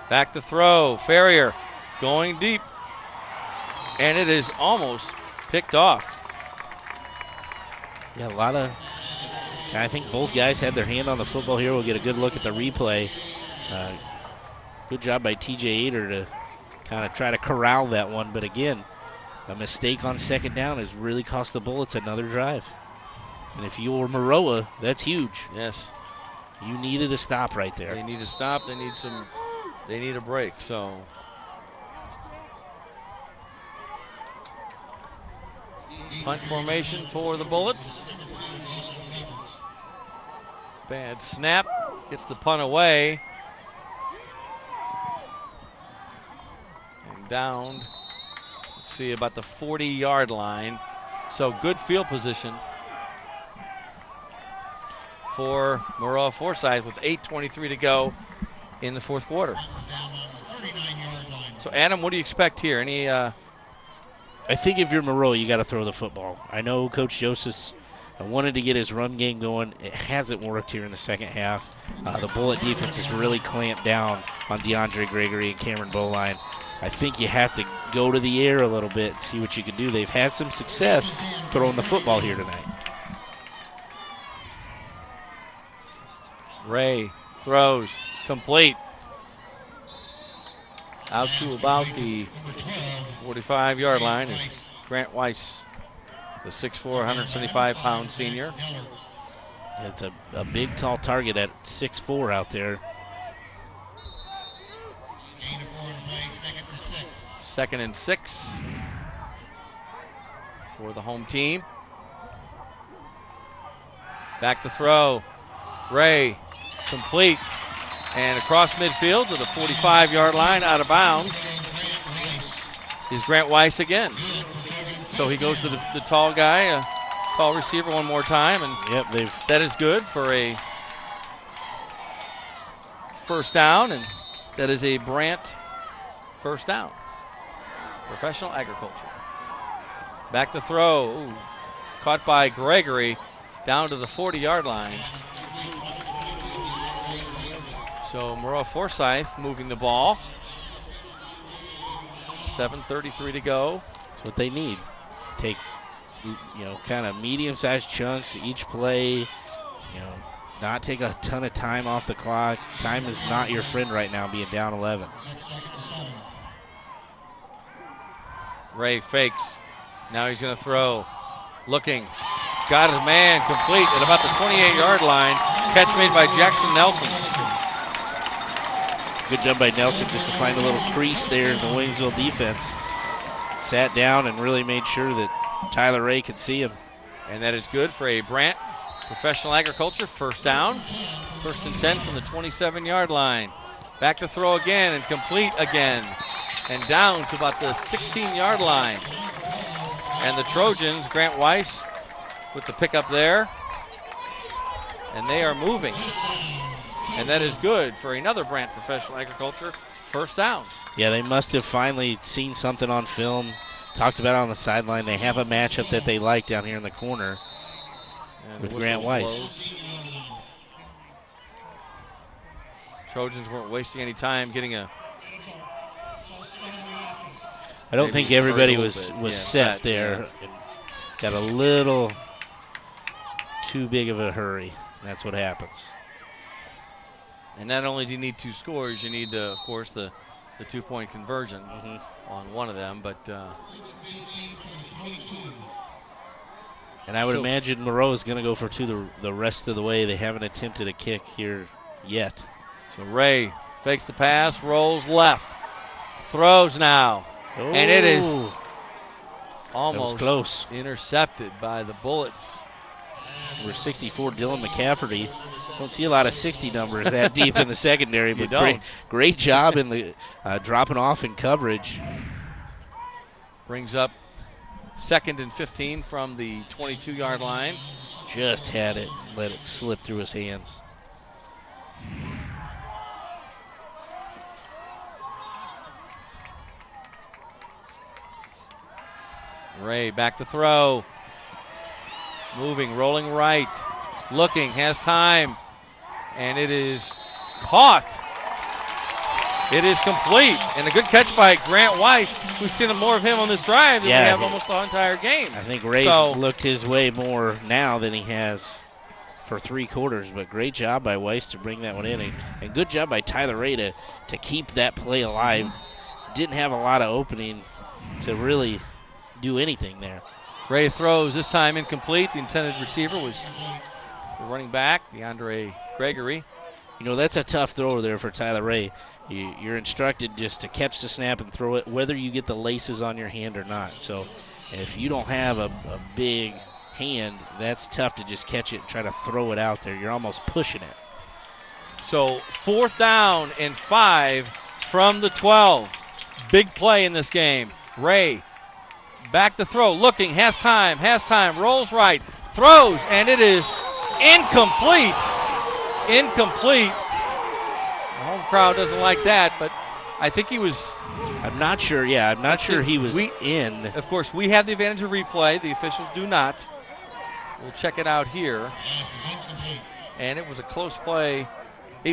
Back to throw. Ferrier going deep. And it is almost picked off. Yeah, I think both guys had their hand on the football here. We'll get a good look at the replay. Good job by TJ Ader to kind of try to corral that one. But again, a mistake on 2nd down has really cost the Bullets another drive. And if you're Maroa, that's huge. Yes. You needed a stop right there. They need to stop. They need a break. So punt formation for the Bullets. Bad snap. Gets the punt away. And down. Let's see, about the 40-yard line. So good field position for Maroa Forsyth with 8:23 to go in the fourth quarter. So, Adam, what do you expect here? Any? I think if you're Maroa, you got to throw the football. I know Coach Josephs wanted to get his run game going. It hasn't worked here in the second half. The Bullet defense has really clamped down on DeAndre Gregory and Cameron Boline. I think you have to go to the air a little bit and see what you can do. They've had some success throwing the football here tonight. Ray throws, complete. Out to about the 45-yard line is Grant Weiss, the 6'4", 175-pound senior. It's a big, tall target at 6'4" out there. 2nd and 6 for the home team. Back to throw. Ray, complete. And across midfield to the 45-yard line, out of bounds, is Grant Weiss again. So he goes to the tall guy, tall receiver one more time. And that is good for a first down, and that is a Brant first down. Professional agriculture. Back to throw. Ooh, caught by Gregory down to the 40-yard line. So Maroa Forsyth moving the ball. 7:33 to go. That's what they need. Take, kind of medium-sized chunks each play. Not take a ton of time off the clock. Time is not your friend right now, being down 11. Ray fakes. Now he's going to throw. Looking. Got his man complete at about the 28-yard line. Catch made by Jackson Nelson. Good job by Nelson just to find a little crease there in the Williamsville defense. Sat down and really made sure that Tyler Ray could see him. And that is good for a Brant Professional Agriculture first down. 1st and 10 from the 27-yard line. Back to throw again and complete again. And down to about the 16-yard line. And the Trojans, Grant Weiss with the pickup there. And they are moving. And that is good for another Brant Professional Agriculture first down. Yeah, they must have finally seen something on film. Talked about it on the sideline. They have a matchup that they like down here in the corner with Grant Weiss. Trojans weren't wasting any time getting a... I don't think everybody was set there. Yeah. Got a little too big of a hurry. That's what happens. And not only do you need 2 scores, you need, of course, the 2-point conversion on one of them. But and I would imagine Moreau is going to go for 2 the rest of the way. They haven't attempted a kick here yet. So Ray fakes the pass, rolls left, throws now. Oh, and it is almost close. Intercepted by the Bullets. Number 64, Dylan McCafferty. Don't see a lot of 60 numbers that deep in the secondary, but great job in the dropping off in coverage. Brings up 2nd and 15 from the 22-yard line. Just had it, let it slip through his hands. Ray back to throw. Moving, rolling right. Looking, has time. And it is caught. It is complete. And a good catch by Grant Weiss. We've seen more of him on this drive than we have almost the entire game. I think Ray's looked his way more now than he has for 3 quarters. But great job by Weiss to bring that one in. And good job by Tyler Ray to keep that play alive. Didn't have a lot of opening to really do anything there. Ray throws, this time incomplete. The intended receiver was the running back, DeAndre Gregory. You know, that's a tough throw there for Tyler Ray. You're instructed just to catch the snap and throw it, whether you get the laces on your hand or not. So if you don't have a big hand, that's tough to just catch it and try to throw it out there. You're almost pushing it. So 4th down and 5 from the 12. Big play in this game. Ray back to throw, looking, has time, rolls right, throws, and it is incomplete. Incomplete. The home crowd doesn't like that, but I think he was. I'm not sure. Yeah, I'm not sure he was in. Of course, we have the advantage of replay. The officials do not. We'll check it out here. And it was a close play. He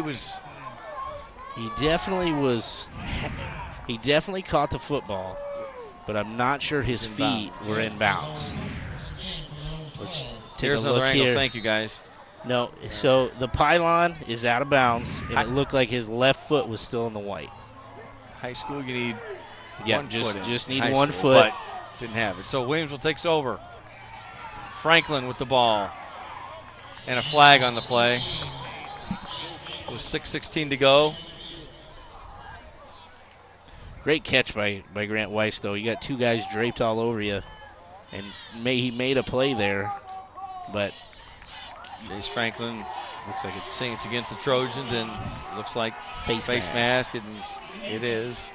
definitely caught the football, but I'm not sure his feet were in bounds. Let's take Here's a look another angle. here. Thank you, guys. No, so the pylon is out of bounds, and it looked like his left foot was still in the white. High school, you need Yeah, one foot in just need high one school, foot. but didn't have it. So Williamsville takes over. Franklin with the ball. And a flag on the play. With 6:16 to go. Great catch by Grant Weiss, though. You got two guys draped all over you, and he made a play there, but Jace Franklin looks like it's saying it's against the Trojans, and looks like face mask, and it is.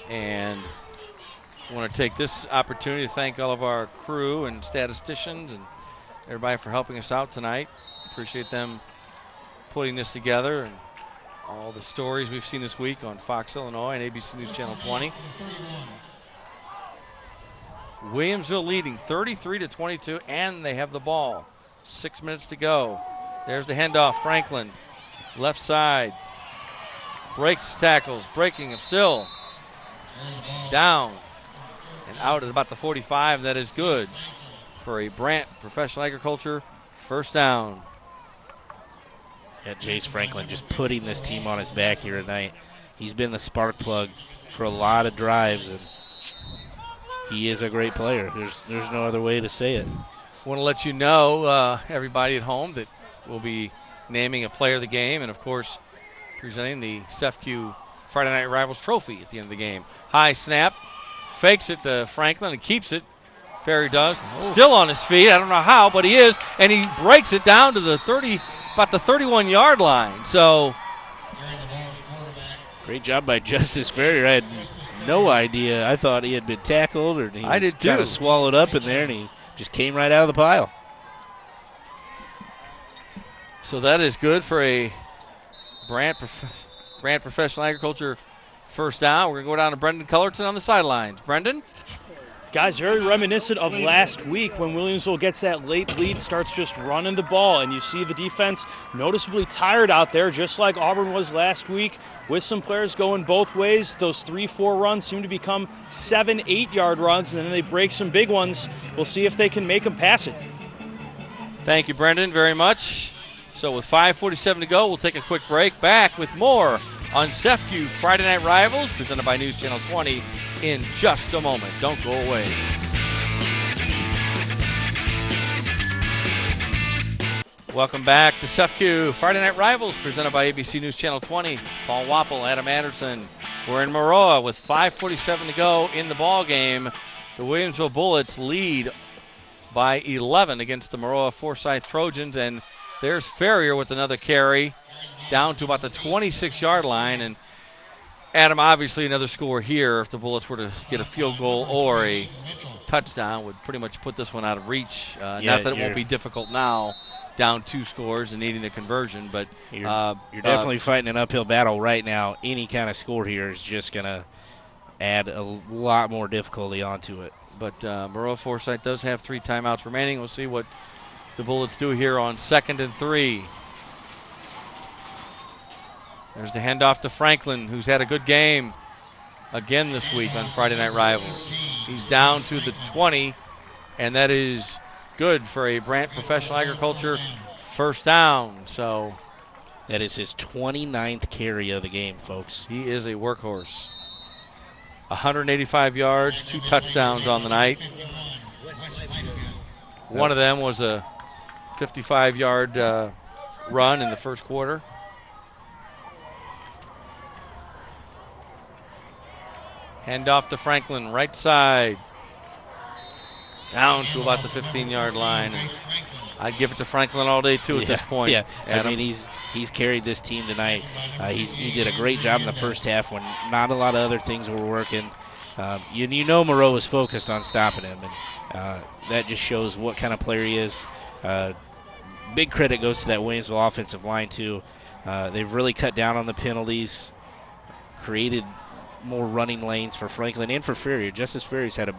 And I want to take this opportunity to thank all of our crew and statisticians and everybody for helping us out tonight. Appreciate them putting this together and all the stories we've seen this week on Fox, Illinois, and ABC News Channel 20. Williamsville leading 33-22, and they have the ball. 6 minutes to go. There's the handoff. Franklin, left side. Breaks tackles, breaking him still. Down and out at about the 45. That is good for a Brant Professional Agriculture first down. Yeah, Jace Franklin just putting this team on his back here tonight. He's been the spark plug for a lot of drives, and he is a great player. There's no other way to say it. Want to let you know, everybody at home, that we'll be naming a player of the game and, of course, presenting the CEFCU Friday Night Rivals trophy at the end of the game. High snap, fakes it to Franklin and keeps it. Ferry does. Still on his feet. I don't know how, but he is, and he breaks it down to the 30, about the 31-yard line. So, great job by Justice Ferrier. I had no idea. I thought he had been tackled, or he was kind of swallowed up in there, and he just came right out of the pile. So that is good for a Brant Professional Agriculture first down. We're going to go down to Brendan Cullerton on the sidelines. Brendan? Guys, very reminiscent of last week when Williamsville gets that late lead, starts just running the ball, and you see the defense noticeably tired out there, just like Auburn was last week, with some players going both ways. Those 3-4 runs seem to become 7-8-yard runs, and then they break some big ones. We'll see if they can make them pass it. Thank you, Brendan, very much. So with 5:47 to go, we'll take a quick break. Back with more on CEFCU Friday Night Rivals, presented by News Channel 20, in just a moment. Don't go away. Welcome back to CEFCU Friday Night Rivals, presented by ABC News Channel 20. Paul Wappel, Adam Anderson. We're in Maroa with 5:47 to go in the ball game. The Williamsville Bullets lead by 11 against the Maroa Forsyth Trojans, and there's Ferrier with another carry down to about the 26-yard line. And Adam, obviously another score here, if the Bullets were to get a field goal or a touchdown, would pretty much put this one out of reach. Not that it won't be difficult now, down 2 scores and needing a conversion, but you're definitely fighting an uphill battle right now. Any kind of score here is just going to add a lot more difficulty onto it. But Maroa Forsyth does have 3 timeouts remaining. We'll see what the Bullets do here on 2nd and 3. There's the handoff to Franklin, who's had a good game again this week on Friday Night Rivals. He's down to the 20, and that is good for a Brant Professional Agriculture first down. So that is his 29th carry of the game, folks. He is a workhorse. 185 yards, 2 touchdowns on the night. One of them was a 55-yard run in the first quarter. Hand off to Franklin, right side. Down to about the 15-yard line. And I'd give it to Franklin all day, too, at this point. Yeah, Adam. I mean, he's carried this team tonight. He did a great job in the first half when not a lot of other things were working. You know Moreau was focused on stopping him, and that just shows what kind of player he is. Big credit goes to that Williamsville offensive line, too. They've really cut down on the penalties, created more running lanes for Franklin and for Ferrier. Justice Ferrier's had a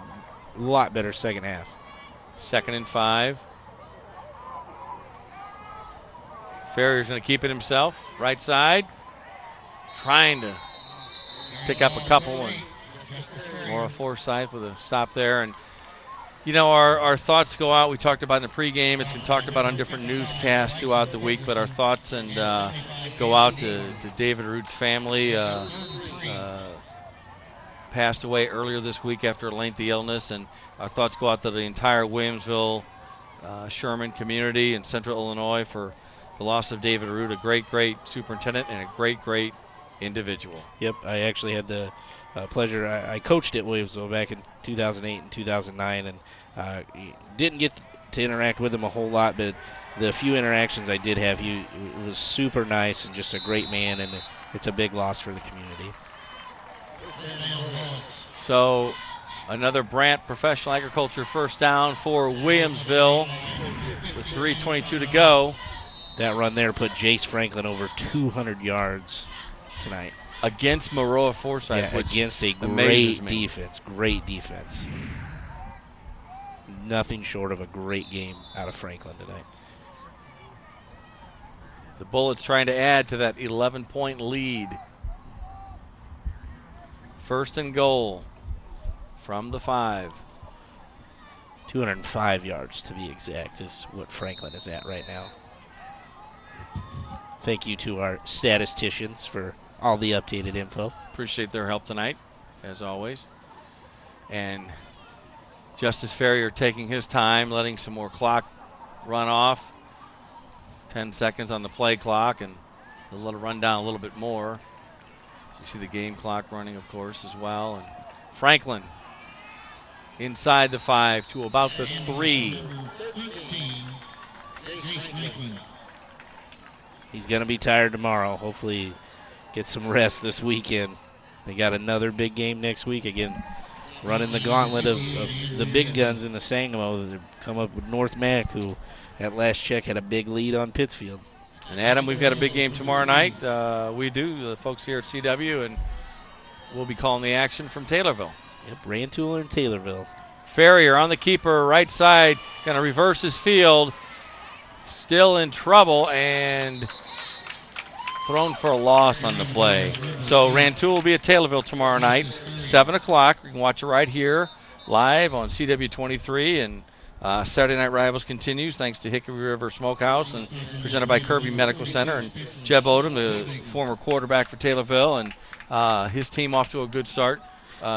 lot better second half. 2nd and 5. Ferrier's going to keep it himself. Right side. Trying to pick up a couple. And Laura Forsyth with a stop there. And, you know, our thoughts go out. We talked about in the pregame. It's been talked about on different newscasts throughout the week. But our thoughts and go out to David Root's family. Passed away earlier this week after a lengthy illness, and our thoughts go out to the entire Williamsville, Sherman community in Central Illinois for the loss of David Root, a great, great superintendent and a great, great individual. Yep, I actually had the pleasure. I coached at Williamsville back in 2008 and 2009, and didn't get to interact with him a whole lot, but the few interactions I did have, he was super nice and just a great man, and it's a big loss for the community. So another Brant Professional Agriculture first down for Williamsville with 3:22 to go. That run there put Jace Franklin over 200 yards tonight. Against Maroa Forsyth. Yeah, against a great defense. Great defense. Nothing short of a great game out of Franklin tonight. The Bullets trying to add to that 11-point lead. 1st and goal from the 5. 205 yards to be exact is what Franklin is at right now. Thank you to our statisticians for all the updated info. Appreciate their help tonight, as always. And Justice Ferrier taking his time, letting some more clock run off. 10 seconds on the play clock, and they'll let it run down a little bit more. You see the game clock running, of course, as well. And Franklin inside the 5 to about the 3. He's going to be tired tomorrow. Hopefully get some rest this weekend. They got another big game next week. Again, running the gauntlet of the big guns in the Sangamo. They come up with North Mac, who at last check had a big lead on Pittsfield. And, Adam, we've got a big game tomorrow night. We do, the folks here at CW, and we'll be calling the action from Taylorville. Yep, Rantoul and Taylorville. Ferrier on the keeper, right side, going to reverse his field. Still in trouble and thrown for a loss on the play. So Rantoul will be at Taylorville tomorrow night, 7 o'clock. You can watch it right here live on CW23, and Saturday Night Rivals continues thanks to Hickory River Smokehouse and presented by Kirby Medical Center. And Jeb Odom, the former quarterback for Taylorville, and his team off to a good start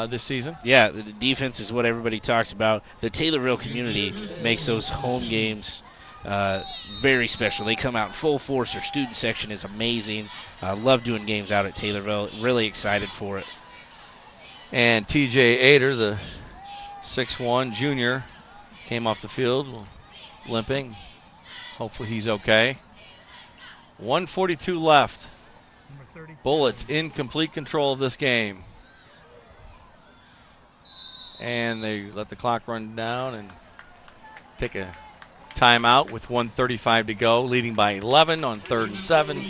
this season. Yeah, the defense is what everybody talks about. The Taylorville community makes those home games very special. They come out in full force. Their student section is amazing. Love doing games out at Taylorville. Really excited for it. And TJ Ader, the 6'1 junior, came off the field limping. Hopefully he's okay. 1:42 left. Bullets in complete control of this game. And they let the clock run down and take a timeout with 1:35 to go, leading by 11 on 3rd and 7.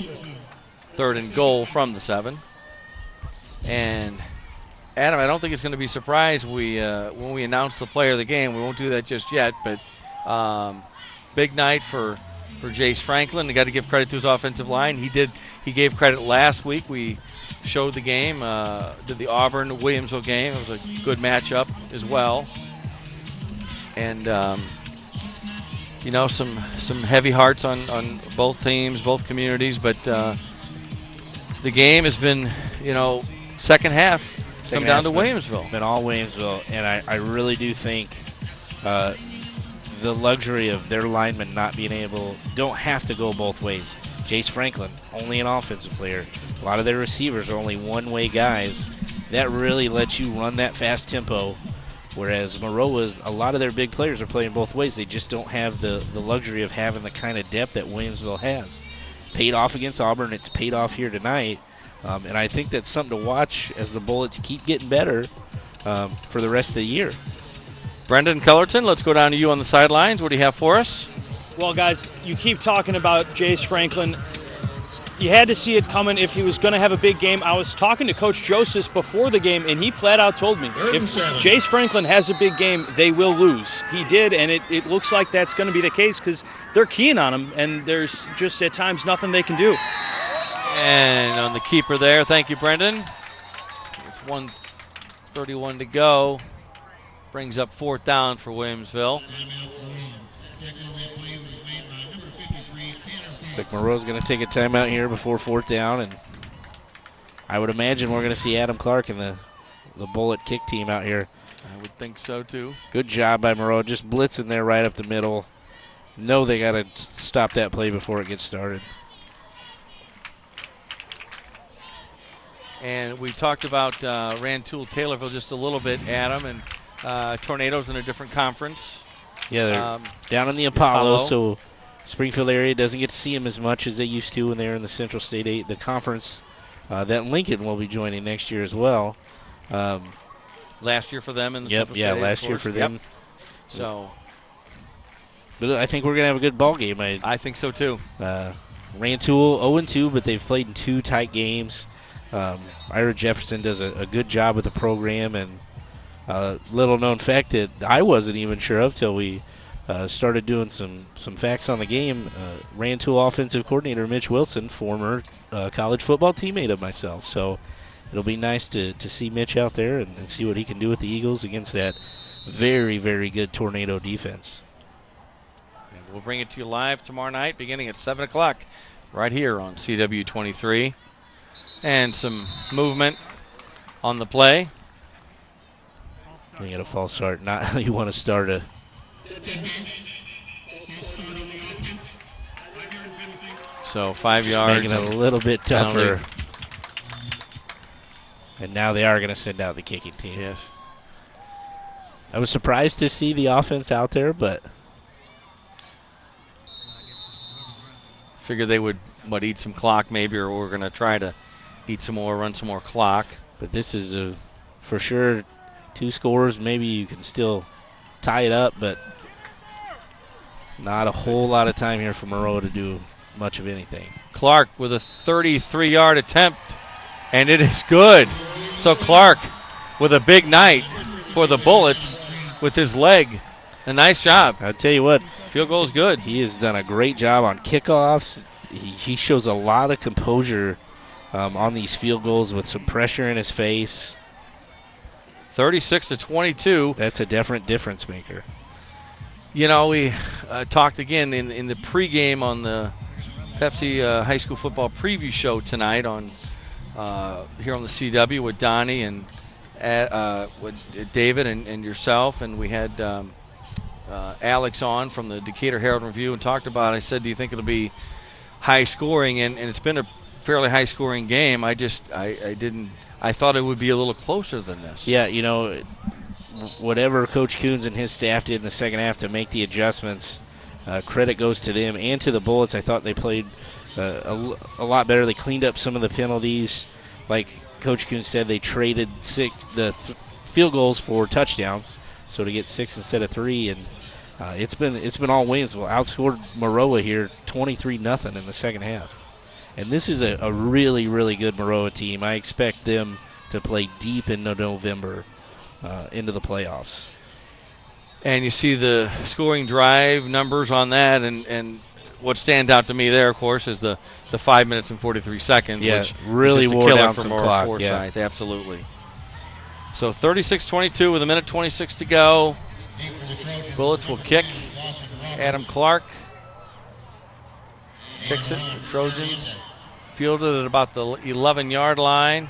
3rd and goal from the 7. And Adam, I don't think it's going to be a surprise when we announce the player of the game. We won't do that just yet, but big night for Jace Franklin. They got to give credit to his offensive line. He gave credit last week. We showed the game, did the Auburn-Williamsville game. It was a good matchup as well. And, some heavy hearts on both teams, both communities. But the game has been, second half, Come down to Williamsville. Been all Williamsville, and I really do think the luxury of their linemen not being don't have to go both ways. Jace Franklin, only an offensive player. A lot of their receivers are only one-way guys. That really lets you run that fast tempo, whereas Maroa's, a lot of their big players are playing both ways. They just don't have the luxury of having the kind of depth that Williamsville has. Paid off against Auburn. It's paid off here tonight. And I think that's something to watch as the Bullets keep getting better for the rest of the year. Brendan Cullerton, let's go down to you on the sidelines. What do you have for us? Well, guys, you keep talking about Jace Franklin. You had to see it coming if he was going to have a big game. I was talking to Coach Joseph before the game, and he flat out told me if Jace Franklin has a big game, they will lose. He did, and it looks like that's going to be the case because they're keying on him, and there's just at times nothing they can do. And on the keeper there, thank you, Brendan. It's 1:31 to go. Brings up 4th down for Williamsville. Looks like Monroe's going to take a timeout here before 4th down, and I would imagine we're going to see Adam Clark and the Bullet kick team out here. I would think so, too. Good job by Monroe, just blitzing there right up the middle. Know they got to stop that play before it gets started. And we talked about Rantoul Taylorville just a little bit, Adam, and Tornadoes in a different conference. Yeah, they're down in the Apollo, so Springfield area doesn't get to see them as much as they used to when they were in the Central State 8, the conference that Lincoln will be joining next year as well. Last year for them in the Central State 8, last year for them. Yep. So, but I think we're going to have a good ball game. I think so, too. Rantoul 0-2, but they've played in 2 tight games. Ira Jefferson does a good job with the program, and little known fact that I wasn't even sure of till we started doing some facts on the game. Rantoul offensive coordinator Mitch Wilson, former college football teammate of myself, so it'll be nice to see Mitch out there and see what he can do with the Eagles against that very, very good Tornado defense. And we'll bring it to you live tomorrow night beginning at 7 o'clock right here on CW23. And some movement on the play. You get a false start. Not how you want to start a. So 5 just yards. Making it a little bit tougher. And now they are going to send out the kicking team. Yes. I was surprised to see the offense out there, but. Figured they would, eat some clock maybe, or we're going to try to eat some more, run some more clock. But this is for sure 2 scores. Maybe you can still tie it up, but not a whole lot of time here for Monroe to do much of anything. Clark with a 33-yard attempt, and it is good. So Clark with a big night for the Bullets with his leg. A nice job. I'll tell you what. Field goal is good. He has done a great job on kickoffs. He shows a lot of composure on these field goals with some pressure in his face. 36-22. That's a definite difference maker. You know, we talked again in the pregame on the Pepsi High School Football Preview Show tonight on here on the CW with Donnie and with David and yourself, and we had Alex on from the Decatur Herald Review and talked about it. I said, do you think it'll be high scoring? And it's been a fairly high scoring game. I thought it would be a little closer than this. Yeah, you know, whatever Coach Coons and his staff did in the second half to make the adjustments, credit goes to them and to the Bullets. I thought they played a lot better. They cleaned up some of the penalties. Like Coach Coons said, they traded field goals for touchdowns, so to get 6 instead of 3. And it's been all Williamsville. Outscored Maroa here 23-0 in the second half. And this is a really, really good Maroa team. I expect them to play deep into November into the playoffs. And you see the scoring drive numbers on that, and what stands out to me there, of course, is the 5 minutes and 43 seconds, which really is just a wore killer down for some Maroa clock. Forsyth. Yeah. Absolutely. So 36-22 with 1:26 to go. Bullets will kick. Adam Clark kicks it. The Trojans fielded at about the 11-yard line.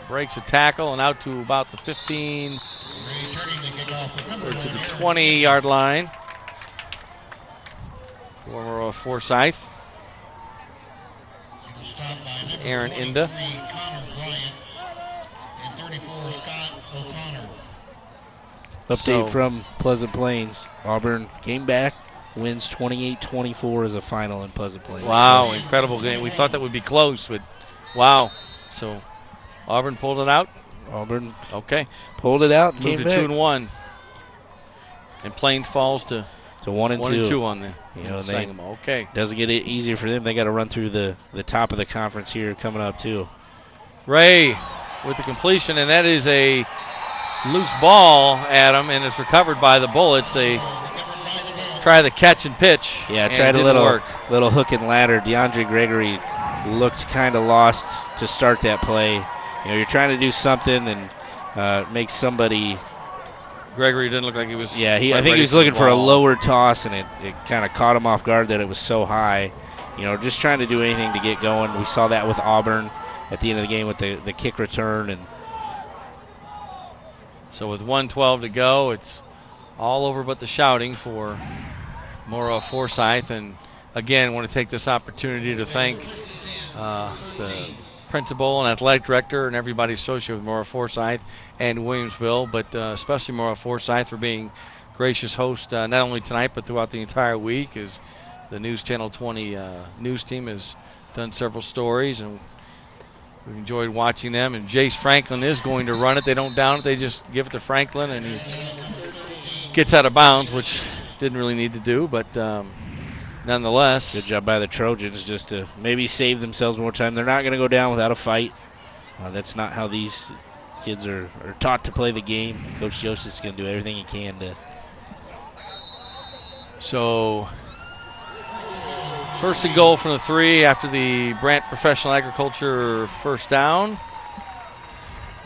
breaks a tackle and out to about the 15 or to the 20-yard line. For Forsyth. Aaron Inda. Update from Pleasant Plains. Auburn came back, wins 28-24 as a final in Pleasant Plains. Wow, incredible game. We thought that would be close, but wow. So Auburn pulled it out? Auburn pulled it out. Moved to 2-1. And Plains falls to 1-2 on the Sangamo. Okay. Doesn't get it easier for them. They got to run through the top of the conference here coming up too. Ray with the completion, and that is a loose ball, Adam, and it's recovered by the Bullets. They try the catch and pitch. Yeah, tried a little hook and ladder. DeAndre Gregory looked kind of lost to start that play. You know, you're trying to do something and make somebody. Gregory didn't look like he was. Yeah, I think he was looking for a lower toss, and it kind of caught him off guard that it was so high. You know, just trying to do anything to get going. We saw that with Auburn at the end of the game with the kick return. And so with 1:12 to go, it's all over but the shouting for Mora Forsyth. And again, I want to take this opportunity to thank the principal and athletic director and everybody associated with Mora Forsyth and Williamsville, but especially Mora Forsyth for being gracious host not only tonight but throughout the entire week, as the News Channel 20 news team has done several stories, and we've enjoyed watching them. And Jace Franklin is going to run it. They don't down it. They just give it to Franklin, and he gets out of bounds, which didn't really need to do, but nonetheless. Good job by the Trojans just to maybe save themselves more time. They're not going to go down without a fight. That's not how these kids are taught to play the game. Coach Joseph is going to do everything he can to. So, first and goal from the 3 after the Brant Professional Agriculture first down.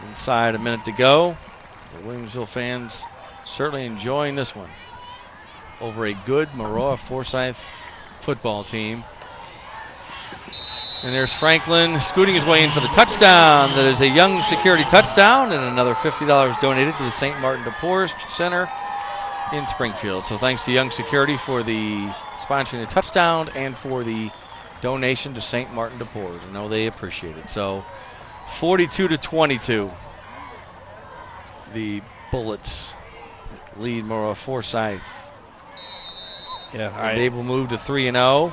Inside a minute to go. The Williamsville fans certainly enjoying this one over a good Maroa Forsyth football team. And there's Franklin scooting his way in for the touchdown. That is a Young Security touchdown, and another $50 donated to the St. Martin de Porres Center in Springfield. So thanks to Young Security for the sponsoring the touchdown and for the donation to St. Martin de Porres. I know they appreciate it. So 42-22. The Bullets lead Maroa Forsyth. Yeah, they will move to 3-0.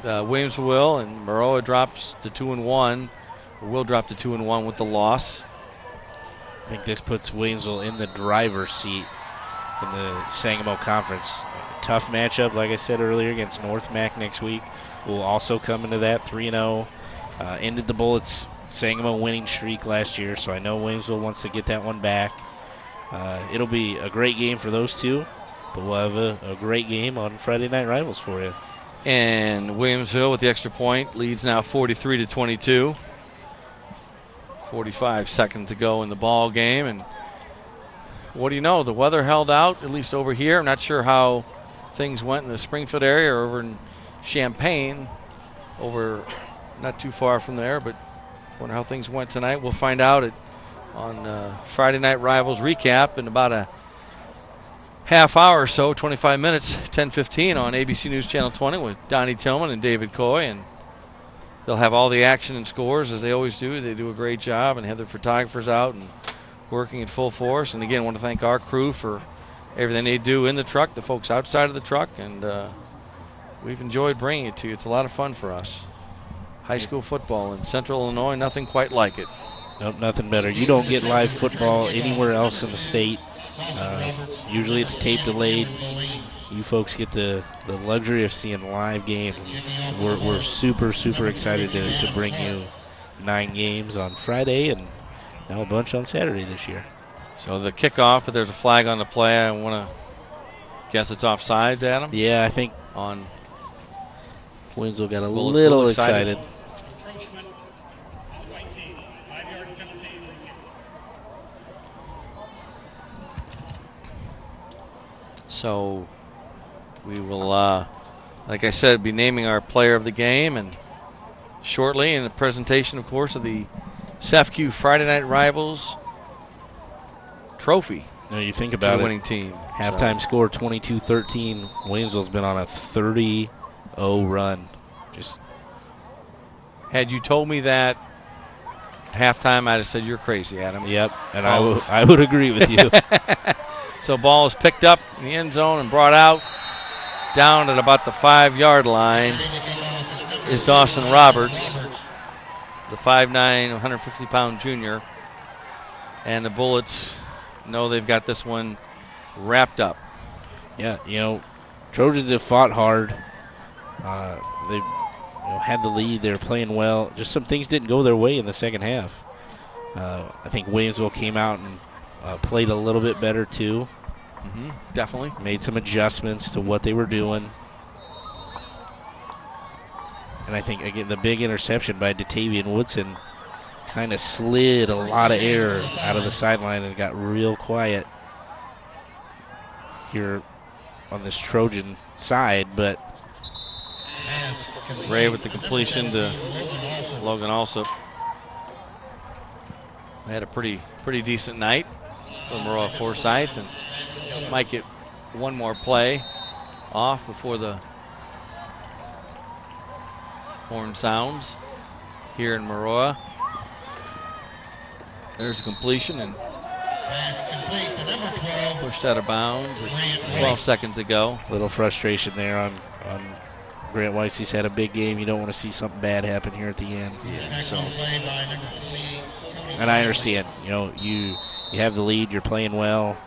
Williamsville will, and Maroa drops to 2-1. Will drop to 2-1 with the loss. I think this puts Williamsville in the driver's seat in the Sangamo Conference. Tough matchup, like I said earlier, against North Mac next week. Will also come into that 3-0. Ended the Bullets' Sangamo winning streak last year, so I know Williamsville wants to get that one back. It'll be a great game for those two, but we'll have a great game on Friday Night Rivals for you. And Williamsville with the extra point leads now 43-22. 45 seconds to go in the ball game, and what do you know? The weather held out, at least over here. I'm not sure how things went in the Springfield area or over in Champaign, over not too far from there, but wonder how things went tonight. We'll find out on Friday Night Rivals recap in about a half hour or so, 25 minutes, 10:15 on ABC News Channel 20 with Donnie Tillman and David Coy, and they'll have all the action and scores as they always do. They do a great job and have their photographers out and working at full force. And again, I want to thank our crew for everything they do in the truck, the folks outside of the truck, and we've enjoyed bringing it to you. It's a lot of fun for us. High school football in Central Illinois, nothing quite like it. Nope, nothing better. You don't get live football anywhere else in the state. Usually it's tape delayed. You folks get the luxury of seeing live games. We're super, super excited to bring you 9 games on Friday and now a bunch on Saturday this year. So the kickoff, but there's a flag on the play. I want to guess it's offsides, Adam? Yeah, I think on Winslow got a little excited. So we will, like I said, be naming our player of the game and shortly, in the presentation, of course, of the SEFCU Friday Night Rivals trophy You think to about the it. winning team. Halftime score 22-13. Williamsville's been on a 30-0 run. Just Had you told me that at halftime, I'd have said you're crazy, Adam. yep, and I would agree with you. So ball is picked up in the end zone and brought out. Down at about the 5-yard line is Dawson Roberts, the 5'9", 150-pound junior. And the Bullets know they've got this one wrapped up. Yeah, Trojans have fought hard. They had the lead. They were playing well. Just some things didn't go their way in the second half. I think Williamsville came out and played a little bit better too. Definitely. Made some adjustments to what they were doing. And I think, again, the big interception by Datavian Woodson kind of slid a lot of air out of the sideline and got real quiet here on this Trojan side. But Ray with the completion to Logan Alsop. We had a pretty decent night for Maroa Forsyth, and might get one more play off before the horn sounds here in Maroa. There's a completion and pushed out of bounds at 12 seconds ago. a little frustration there on Grant Weiss. He's had a big game. You don't want to see something bad happen here at the end. Yeah, so And I understand, you have the lead, you're playing well,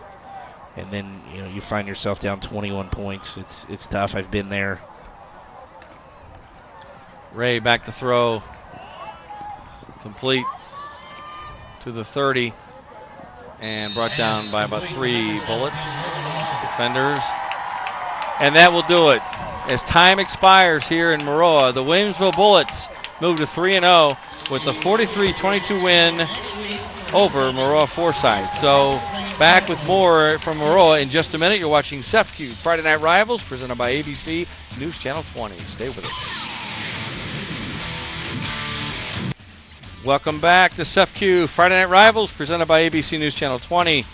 and then you find yourself down 21 points. It's tough. I've been there. Ray back to throw. Complete to the 30 and brought down by about 3 Bullets, defenders. And that will do it. As time expires here in Maroa, the Williamsville Bullets move to 3-0 with a 43-22 win over Maroa Forsyth. So back with more from Maroa in just a minute. You're watching SEFCU Friday Night Rivals presented by ABC News Channel 20. Stay with us. Welcome back to SEFCU Friday Night Rivals presented by ABC News Channel 20.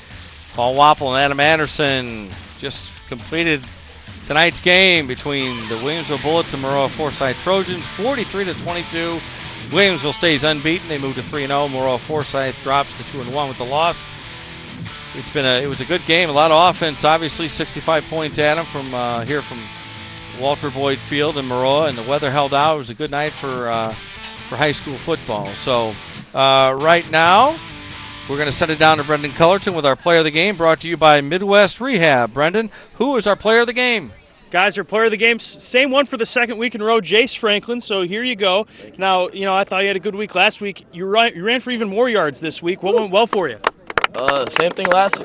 Paul Wapple and Adam Anderson just completed tonight's game between the Williamsville Bullets and Maroa Forsyth Trojans, 43-22. Williamsville stays unbeaten. They move to 3-0. Maroa Forsyth drops to 2-1 with the loss. It was a good game. A lot of offense, obviously. 65 points, Adam, from here from Walter Boyd Field in Maroa, and the weather held out. It was a good night for high school football. So right now, we're going to send it down to Brendan Cullerton with our player of the game, brought to you by Midwest Rehab. Brendan, who is our player of the game? Guys, our player of the game, same one for the second week in a row, Jace Franklin. So here you go. Now, I thought you had a good week last week. You ran for even more yards this week. What went well for you? Same thing as last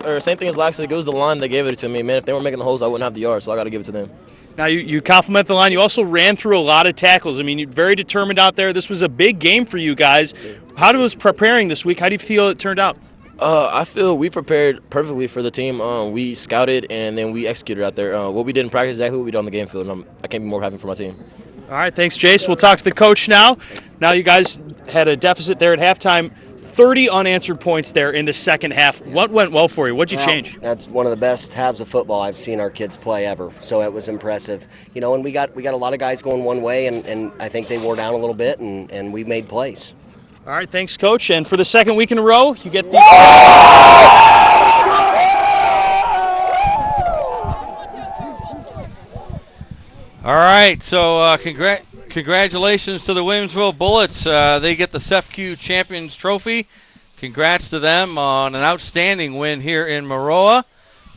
week. It was the line that gave it to me. Man, if they weren't making the holes, I wouldn't have the yards, so I got to give it to them. Now, you compliment the line. You also ran through a lot of tackles. I mean, you're very determined out there. This was a big game for you guys. How was preparing this week? How do you feel it turned out? I feel we prepared perfectly for the team. We scouted, and then we executed out there. What we did in practice is exactly what we did on the game field, and I can't be more happy for my team. All right, thanks, Jace. We'll talk to the coach now. Now you guys had a deficit there at halftime. 30 unanswered points there in the second half. What went well for you? What'd you change? That's one of the best halves of football I've seen our kids play ever. So it was impressive. And we got a lot of guys going one way, and I think they wore down a little bit, and we made plays. All right, thanks, Coach. And for the second week in a row, you get the... All right, so congratulations to the Williamsville Bullets. They get the SEFCU Champions Trophy. Congrats to them on an outstanding win here in Maroa.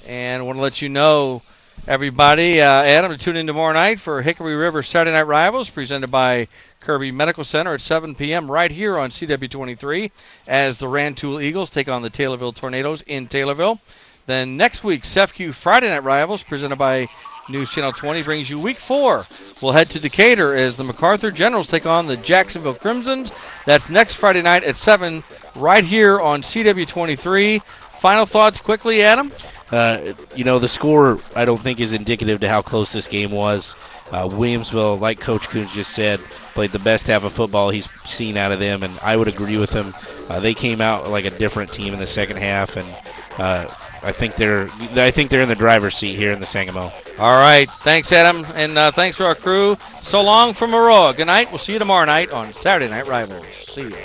And I want to let you know, everybody, Adam, to tune in tomorrow night for Hickory River Saturday Night Rivals, presented by Kirby Medical Center at 7 p.m. right here on CW23 as the Rantoul Eagles take on the Taylorville Tornadoes in Taylorville. Then next week, SEFCU Friday Night Rivals, presented by News Channel 20, brings you Week 4. We'll head to Decatur as the MacArthur Generals take on the Jacksonville Crimsons. That's next Friday night at 7 right here on CW23. Final thoughts quickly, Adam? The score I don't think is indicative to how close this game was. Williamsville, like Coach Coons just said, played the best half of football he's seen out of them, and I would agree with him. They came out like a different team in the second half, and I think they're in the driver's seat here in the Sangamo. All right. Thanks, Adam, and thanks to our crew. So long from Maroa. Good night. We'll see you tomorrow night on Saturday Night Rivals. See you.